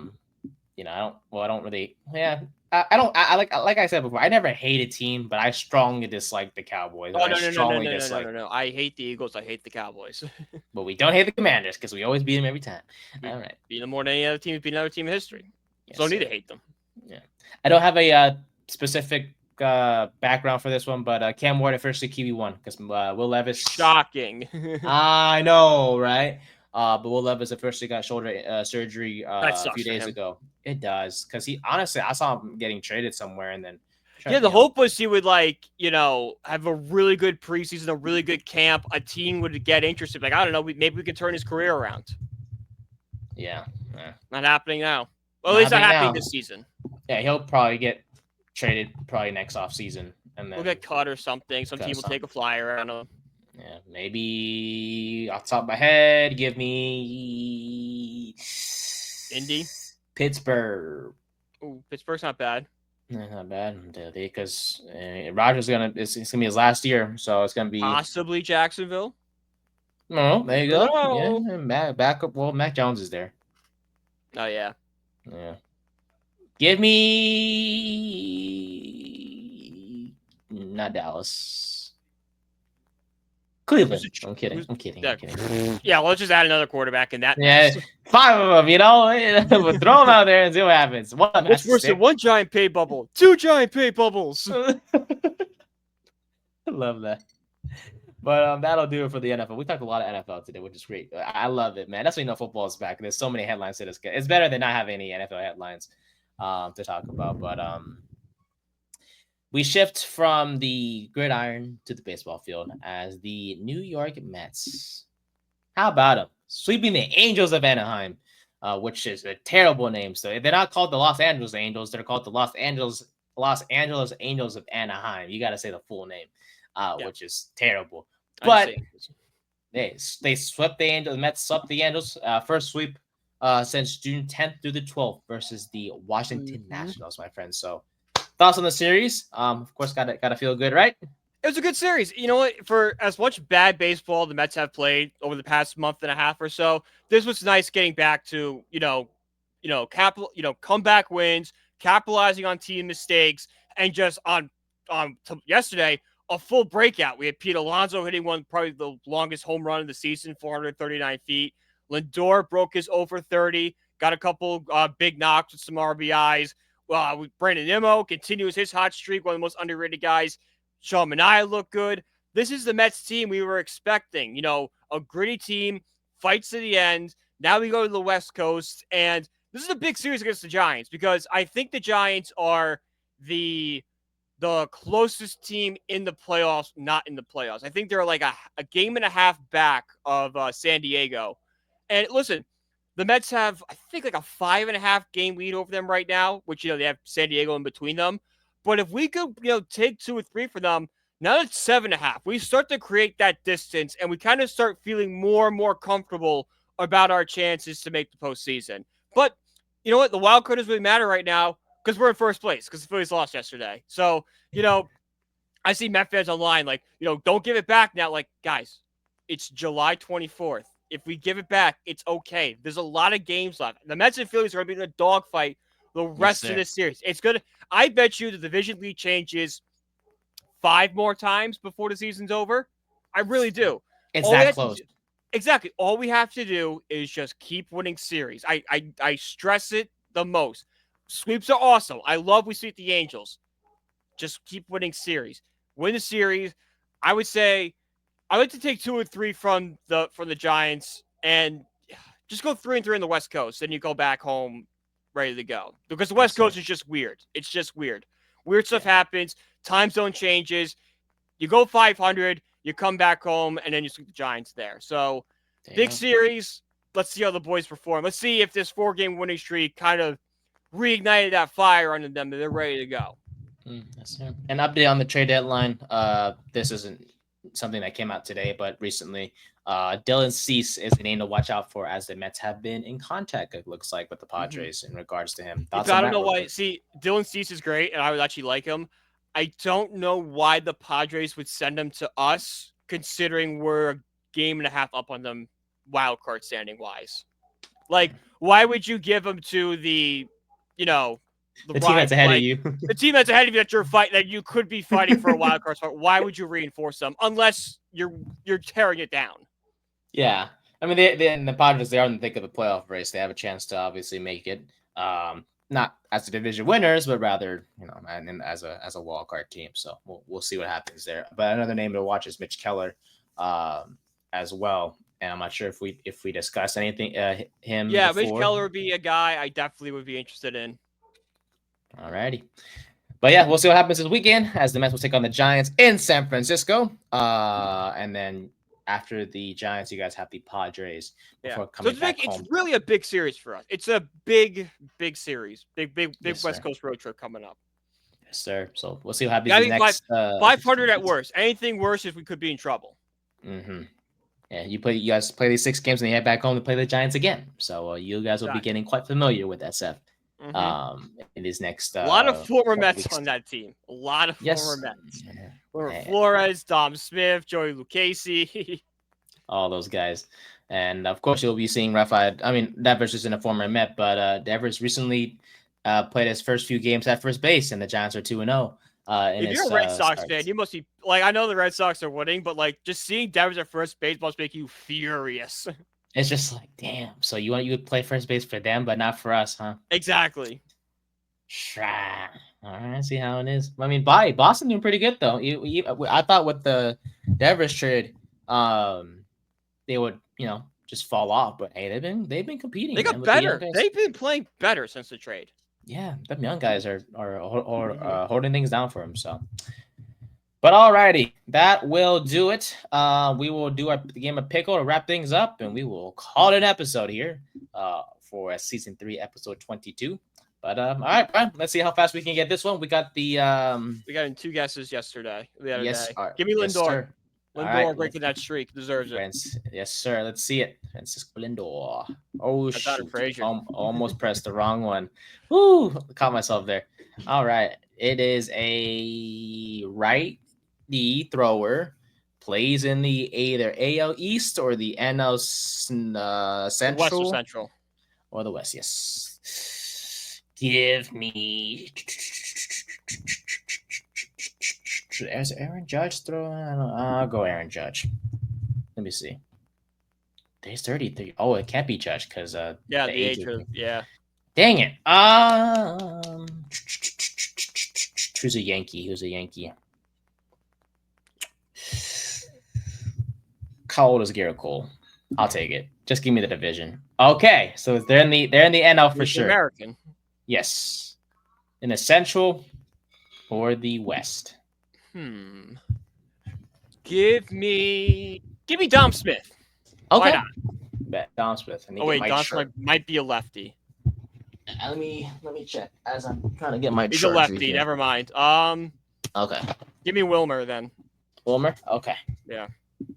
don't really. Yeah, I like I said before, I never hate a team, but I strongly dislike the Cowboys. No. I hate the Eagles. I hate the Cowboys. But we don't hate the Commanders, because we always beat them every time. All right, beat them more than any other team. Beat another team in history. Yes, so don't need to hate them. Yeah, I don't have a specific background for this one, but Cam Ward officially QB1 because Will Levis. Shocking. I know, right? But Will Levis officially got shoulder surgery a few days ago. It does, because I saw him getting traded somewhere, and then the hope was he would have a really good preseason, a really good camp. A team would get interested. Like, I don't know, maybe we could turn his career around. Yeah. Not happening now. Well, at least not happening this season. Yeah, he'll probably get traded probably next off season, and then we'll get cut or something. Some team will take a flyer on him. Yeah, maybe off the top of my head, give me Indy, Pittsburgh. Ooh, Pittsburgh's not bad. No, not bad, because Rodgers it's gonna be his last year, so it's gonna be possibly Jacksonville. No, there you go. Yeah, backup. Well, Mac Jones is there. Oh yeah. Yeah. Give me not Dallas. Cleveland. I'm kidding. Yeah, well, let's just add another quarterback in that. Yeah, 5 of them, we'll throw them out there and see what happens. What's worse than one giant pay bubble? 2 giant pay bubbles. I love that. But that'll do it for the NFL. We talked a lot of NFL today, which is great. I love it, man. That's when football is back. There's so many headlines to discuss. It's better than not having any NFL headlines to talk about. But we shift from the gridiron to the baseball field as the New York Mets. How about them sweeping the Angels of Anaheim, which is a terrible name. So they're not called the Los Angeles Angels. They're called the Los Angeles Angels of Anaheim. You got to say the full name, which is terrible. But they swept the Angels. The Mets swept the Angels. First sweep since June 10th through the 12th versus the Washington Nationals, my friends. So thoughts on the series? Of course, gotta feel good, right? It was a good series. You know what? For as much bad baseball the Mets have played over the past month and a half or so, this was nice getting back to comeback wins, capitalizing on team mistakes, and just on yesterday a full breakout. We had Pete Alonso hitting probably the longest home run of the season, 439 feet. Lindor broke his over 30, got a couple big knocks with some RBIs. Brandon Nimmo continues his hot streak, one of the most underrated guys. Sean Manaea looked good. This is the Mets team we were expecting. A gritty team, fights to the end. Now we go to the West Coast, and this is a big series against the Giants because I think the Giants are the closest team in the playoffs, not in the playoffs. I think they're like a game and a half back of San Diego. And listen, the Mets have, I think, like a 5.5 game lead over them right now, which, they have San Diego in between them. But if we could, take 2 or 3 for them, now it's 7.5. We start to create that distance, and we kind of start feeling more and more comfortable about our chances to make the postseason. But you know what? The wild card doesn't really matter right now because we're in first place because the Phillies lost yesterday. So, I see Met fans online like, don't give it back now. Like, guys, it's July 24th. If we give it back, it's okay. There's a lot of games left. The Mets and Phillies are going to be in a dogfight the rest of this series. It's good. I bet you the division lead changes 5 more times before the season's over. I really do. It's that close. Exactly. All we have to do is just keep winning series. I stress it the most. Sweeps are awesome. I love we sweep the Angels. Just keep winning series. Win the series. I would say I like to take 2 or 3 from the Giants and just go 3-3 on the West Coast. Then you go back home ready to go. Because the West Coast is just weird. It's just weird. Weird stuff happens. Time zone changes. You go 500, you come back home, and then you sweep the Giants there. So, big series. Let's see how the boys perform. Let's see if this 4-game winning streak kind of reignited that fire under them, and they're ready to go. Yes, sir. An update on the trade deadline. This isn't something that came out today, but recently, Dylan Cease is the name to watch out for as the Mets have been in contact, it looks like, with the Padres in regards to him. I don't know why. See, Dylan Cease is great, and I would actually like him. I don't know why the Padres would send him to us, considering we're a game and a half up on them wild card standing wise. Like, why would you give him to the team that's ahead of you? The team that's ahead of you that you could be fighting for a wild card spot. Why would you reinforce them unless you're tearing it down? Yeah, I mean, the Padres, they are in the thick of the playoff race. They have a chance to obviously make it, not as the division winners, but rather and as a wild card team. So we'll see what happens there. But another name to watch is Mitch Keller, as well. And I'm not sure if we discussed anything him. Yeah, before. Mitch Keller would be a guy I definitely would be interested in. Alrighty. But yeah, we'll see what happens this weekend as the Mets will take on the Giants in San Francisco. And then after the Giants, you guys have the Padres before coming back home. It's really a big series for us. It's a big series. Big Yes, West sir. Coast road trip coming up. Yes, sir. So we'll see what happens next. 500 at worst. Anything worse is we could be in trouble. Mm-hmm. Yeah, you guys play these 6 games and you head back home to play the Giants again. So you guys will be getting quite familiar with SF. In his next a lot of former Mets on that team. A lot of former Mets. Flores, Dom Smith, Joey Lucchesi. All those guys. And of course you'll be seeing Rafael. I mean, Devers isn't a former Met, but Devers recently played his first few games at first base, and the Giants are 2-0. If you're a Red Sox fan, you must be like, I know the Red Sox are winning, but like just seeing Devers at first base must make you furious. It's just like, damn. So you want you to play first base for them, but not for us, huh? Exactly. All right, see how it is. I mean, Boston doing pretty good though. I thought with the Devers trade, they would just fall off. But hey, they've been competing. They Man, got with the young better. guys. They've been playing better since the trade. Yeah, them young guys are holding things down for him. So, but alrighty, that will do it. We will do the game of pickle to wrap things up, and we will call it an episode here. For season 3, episode 22. But all right, Brian, let's see how fast we can get this one. We got the we got in 2 guesses yesterday. The other yes, day. Give me Lindor. Yes, Lindor breaking that streak deserves it. Yes, sir. Let's see it. Francisco Lindor. Oh shoot! Almost pressed the wrong one. Woo! Caught myself there. All right, it is a righty thrower. Plays in the either AL East or the NL Central. West or Central. Or the West, yes. Give me. Is Aaron Judge throwing? I'll go Aaron Judge. Let me see. He's 33. Oh, it can't be Judge because the age of, yeah. Dang it. Who's a Yankee? How old is Garrett Cole? I'll take it. Just give me the division. Okay, so they're in the NL for sure. American. Yes. In Central or the West? Give me Dom Smith. Okay. Why not? Bet Dom Smith. Dom Smith might be a lefty. Let me check as I'm trying to get my. He's a lefty. Here. Never mind. Okay. Give me Wilmer then. Wilmer. Okay. Yeah.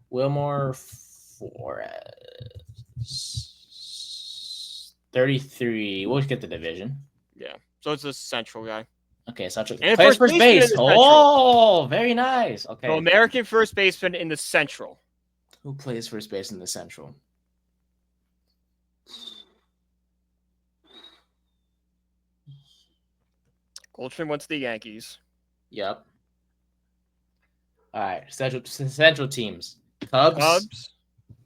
Wilmer for 33. We'll get the division. Yeah. So it's a Central guy. Okay, Central. And plays first base. Oh, very nice. Okay. So American first baseman in the Central. Who plays first base in the Central? Goldschmidt went to the Yankees. Yep. All right, Central teams. Cubs.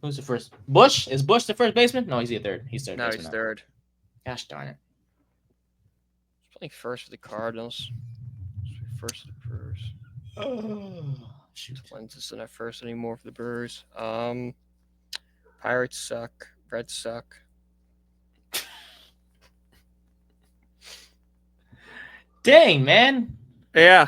Who's the first? Bush? Is Bush the first baseman? No, he's the third. He's third. No, he's third. Gosh darn it. He's playing first for the Cardinals. First for the Brewers. Oh, shoot. Twins isn't at first anymore for the Brewers. Pirates suck. Reds suck. Dang, man. Yeah.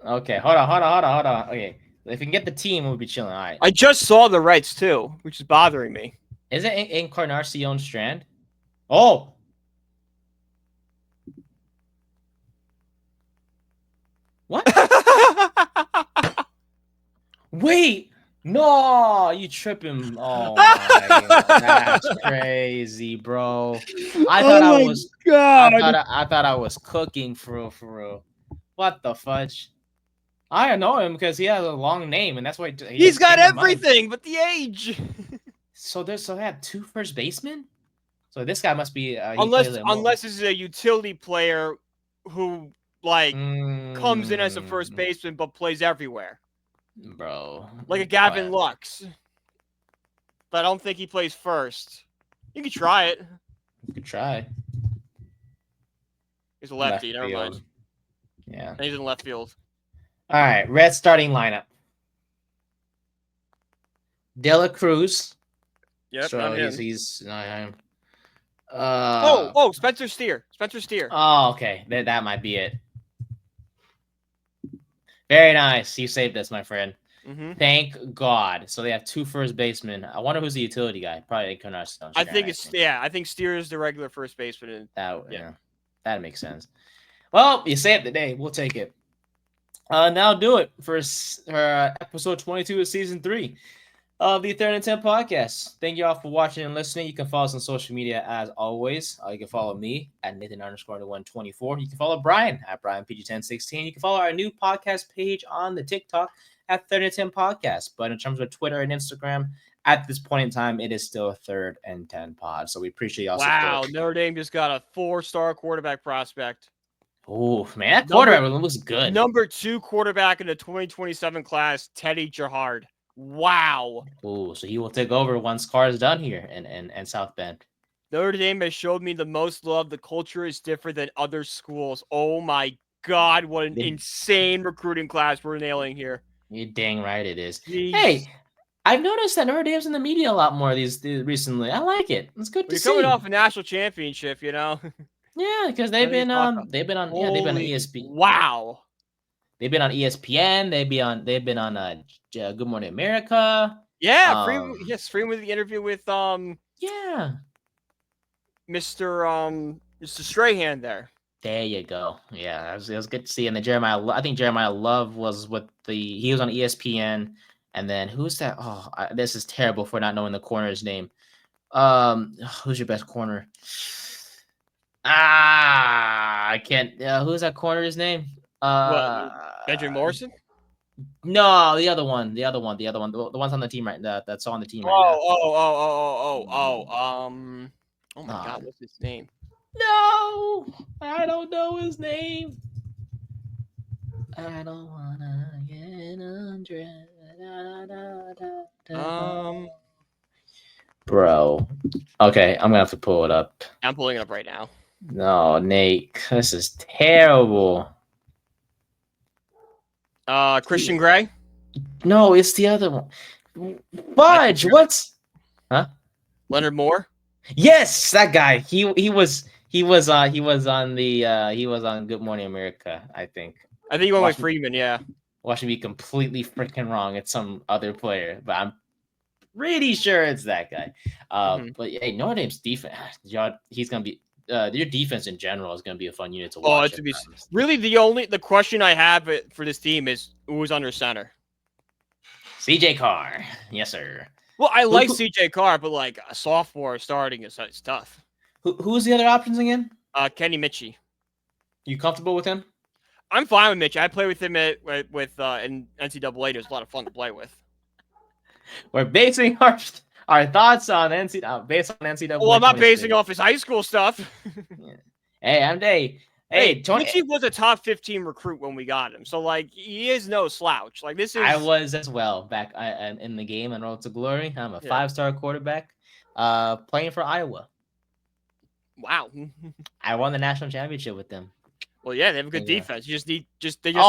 Okay, hold on. Okay, if we can get the team, we'll be chilling. All right. I just saw the Reds too, which is bothering me. Is it Encarnacion Strand? Oh. What? Wait. No, you tripping. Oh my God. That's crazy, bro. I thought I was cooking for real. What the fudge? I know him because he has a long name, and that's why he's got everything but the age. So they had 2 first basemen. So this guy must be unless this is a utility player who comes in as a first baseman but plays everywhere. Bro. Like a Gavin Lux. But I don't think he plays first. You could try it. You could try. He's a lefty, never mind. Yeah. And he's in left field. All right, Red starting lineup. De La Cruz. Yep, so he's Spencer Steer. Oh, okay. That might be it. Very nice. You saved us, my friend. Mm-hmm. Thank God. So they have 2 first basemen. I wonder who's the utility guy. Probably Encarnacion. I think Steer is the regular first baseman. That makes sense. Well, you saved the day. We'll take it. Now do it for episode 22 of season 3 of the 3rd and 10 podcast. Thank you all for watching and listening. You can follow us on social media as always. You can follow me at Nathan_124. You can follow Brian at BrianPG1016. You can follow our new podcast page on the TikTok at 3rd and 10 podcast. But in terms of Twitter and Instagram, at this point in time, it is still 3rd and 10 pod. So we appreciate y'all support. Wow, Notre Dame just got a 4-star quarterback prospect. Oh, man, that quarterback looks good. Number 2 quarterback in the 2027 class, Teddy Gerhard. Wow. Oh, so he will take over once Carr is done here in South Bend. Notre Dame has showed me the most love. The culture is different than other schools. Oh, my God. What an insane recruiting class we're nailing here. You're dang right it is. Jeez. Hey, I've noticed that Notre Dame's in the media a lot more these recently. I like it. It's good Well, to you're coming see. off a national championship, you know. Yeah, because they've been on Holy ESPN. wow. They've been on ESPN. They've been on Good Morning America. Yeah, Um, Freeman with the interview with yeah. Mr. Strahan there. There you go. Yeah, it was good to see. And the I think Jeremiah Love was he was on ESPN. And then who's that? Oh, this is terrible for not knowing the corner's name. Who's your best corner? I can't. Who's that corner's name? What, Benjamin Morrison? No, the one's on the team that's on the team right now. Oh my God, what's his name? No, I don't know his name. I don't wanna get undressed. Bro. Okay, I'm gonna have to pull it up. I'm pulling it up right now. No, Nate, this is terrible. Christian Gray? No, it's the other one. Fudge, what's Leonard Moore? Yes, that guy. He was on Good Morning America, I think. I think you went with Freeman, yeah. Watch me be completely freaking wrong. It's some other player, but I'm pretty sure it's that guy. But hey, Notre Dame's defense, he's gonna be your defense in general is gonna be a fun unit to watch. Really the question I have for this team is who's under center. CJ Carr, yes sir. Well, I like CJ Carr, but like a sophomore starting is tough. Who's the other options again? Kenny Mitchie. You comfortable with him? I'm fine with Mitchie. I play with him in NCAA. There's a lot of fun to play with. We're basing our thoughts on NCAA. Well, I'm not basing off his high school stuff. Yeah. Hey, Tony. Mitchie was a top 15 recruit when we got him, so like he is no slouch. Like this is. I was as well back in the game on Road to Glory. I'm a 5-star quarterback, playing for Iowa. Wow. I won the national championship with them. Well, yeah, they have a good defense. You they just they need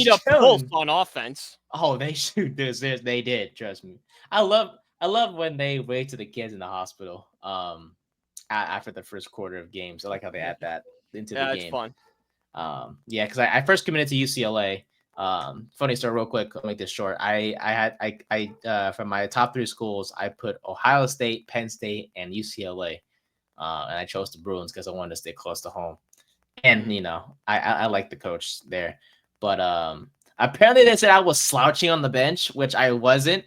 a pulse on offense. Oh, they shoot this. They did. Trust me. I love when they wait to the kids in the hospital. After the first quarter of games, I like how they add that into the game. Yeah, it's fun. Yeah, because I first committed to UCLA. Funny story, real quick. I'll make this short. I from my top 3 schools, I put Ohio State, Penn State, and UCLA. And I chose the Bruins because I wanted to stay close to home. And I like the coach there, but apparently they said I was slouching on the bench, which I wasn't.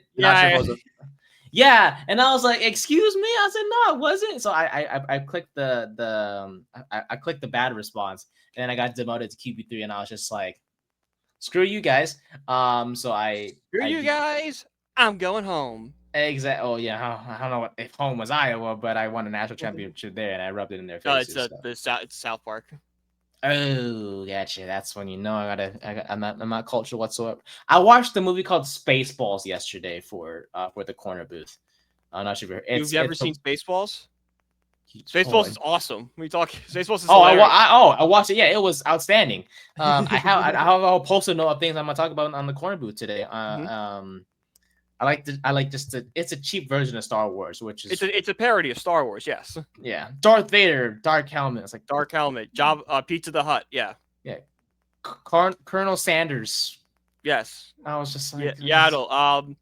Yeah, and I was like, "Excuse me?" I said, "No, I wasn't." So I clicked I clicked the bad response, and then I got demoted to QB3, and I was just like, "Screw you guys." You guys. I'm going home. Exactly. Oh yeah, I don't know if home was Iowa, but I won a national championship there, and I rubbed it in their faces. It's South Park. Oh, gotcha. That's when I'm not cultured whatsoever. I watched the movie called Spaceballs yesterday for the corner booth. I'm not sure if you've ever seen Spaceballs. Spaceballs is awesome. We talk. Spaceballs is I watched it. Yeah, it was outstanding. I have a whole post-it note of things I'm gonna talk about on the corner booth today. It's a cheap version of Star Wars, which is it's a parody of Star Wars, yes. Yeah. Darth Vader, dark helmet. It's like dark helmet. Pizza the Hut, yeah. Yeah. Colonel Sanders. Yes. I was just like Yaddle.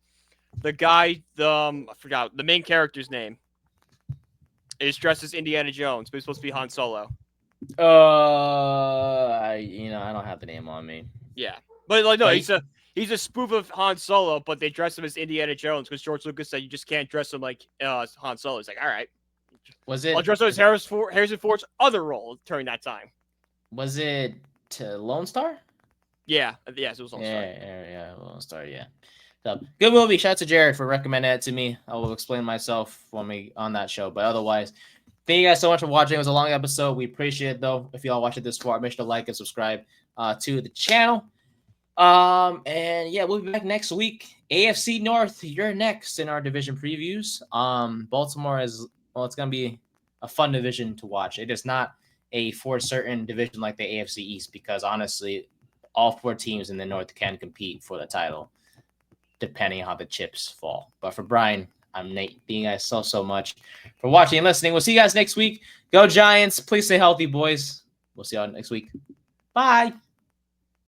The guy, I forgot the main character's name. Is dressed as Indiana Jones, but he's supposed to be Han Solo. I don't have the name on me. Yeah. But like no, he's a spoof of Han Solo, but they dress him as Indiana Jones because George Lucas said you just can't dress him like Han Solo. It's like, all right. I'll dress him as Harrison Ford's other role during that time. Was it to Lone Star? Yeah. Yes, it was Lone Star. Yeah, Lone Star, yeah. So, good movie. Shout out to Jared for recommending it to me. I will explain myself on that show. But otherwise, thank you guys so much for watching. It was a long episode. We appreciate it, though. If y'all watched it this far, make sure to like and subscribe to the channel. And yeah, we'll be back next week. AFC North, you're next in our division previews. Baltimore it's gonna be a fun division to watch. It is not a for certain division like the AFC East because honestly, all 4 teams in the North can compete for the title, depending on how the chips fall. But for Brian, I'm Nate. Thank you guys so much for watching and listening. We'll see you guys next week. Go Giants. Please stay healthy, boys. We'll see y'all next week. Bye.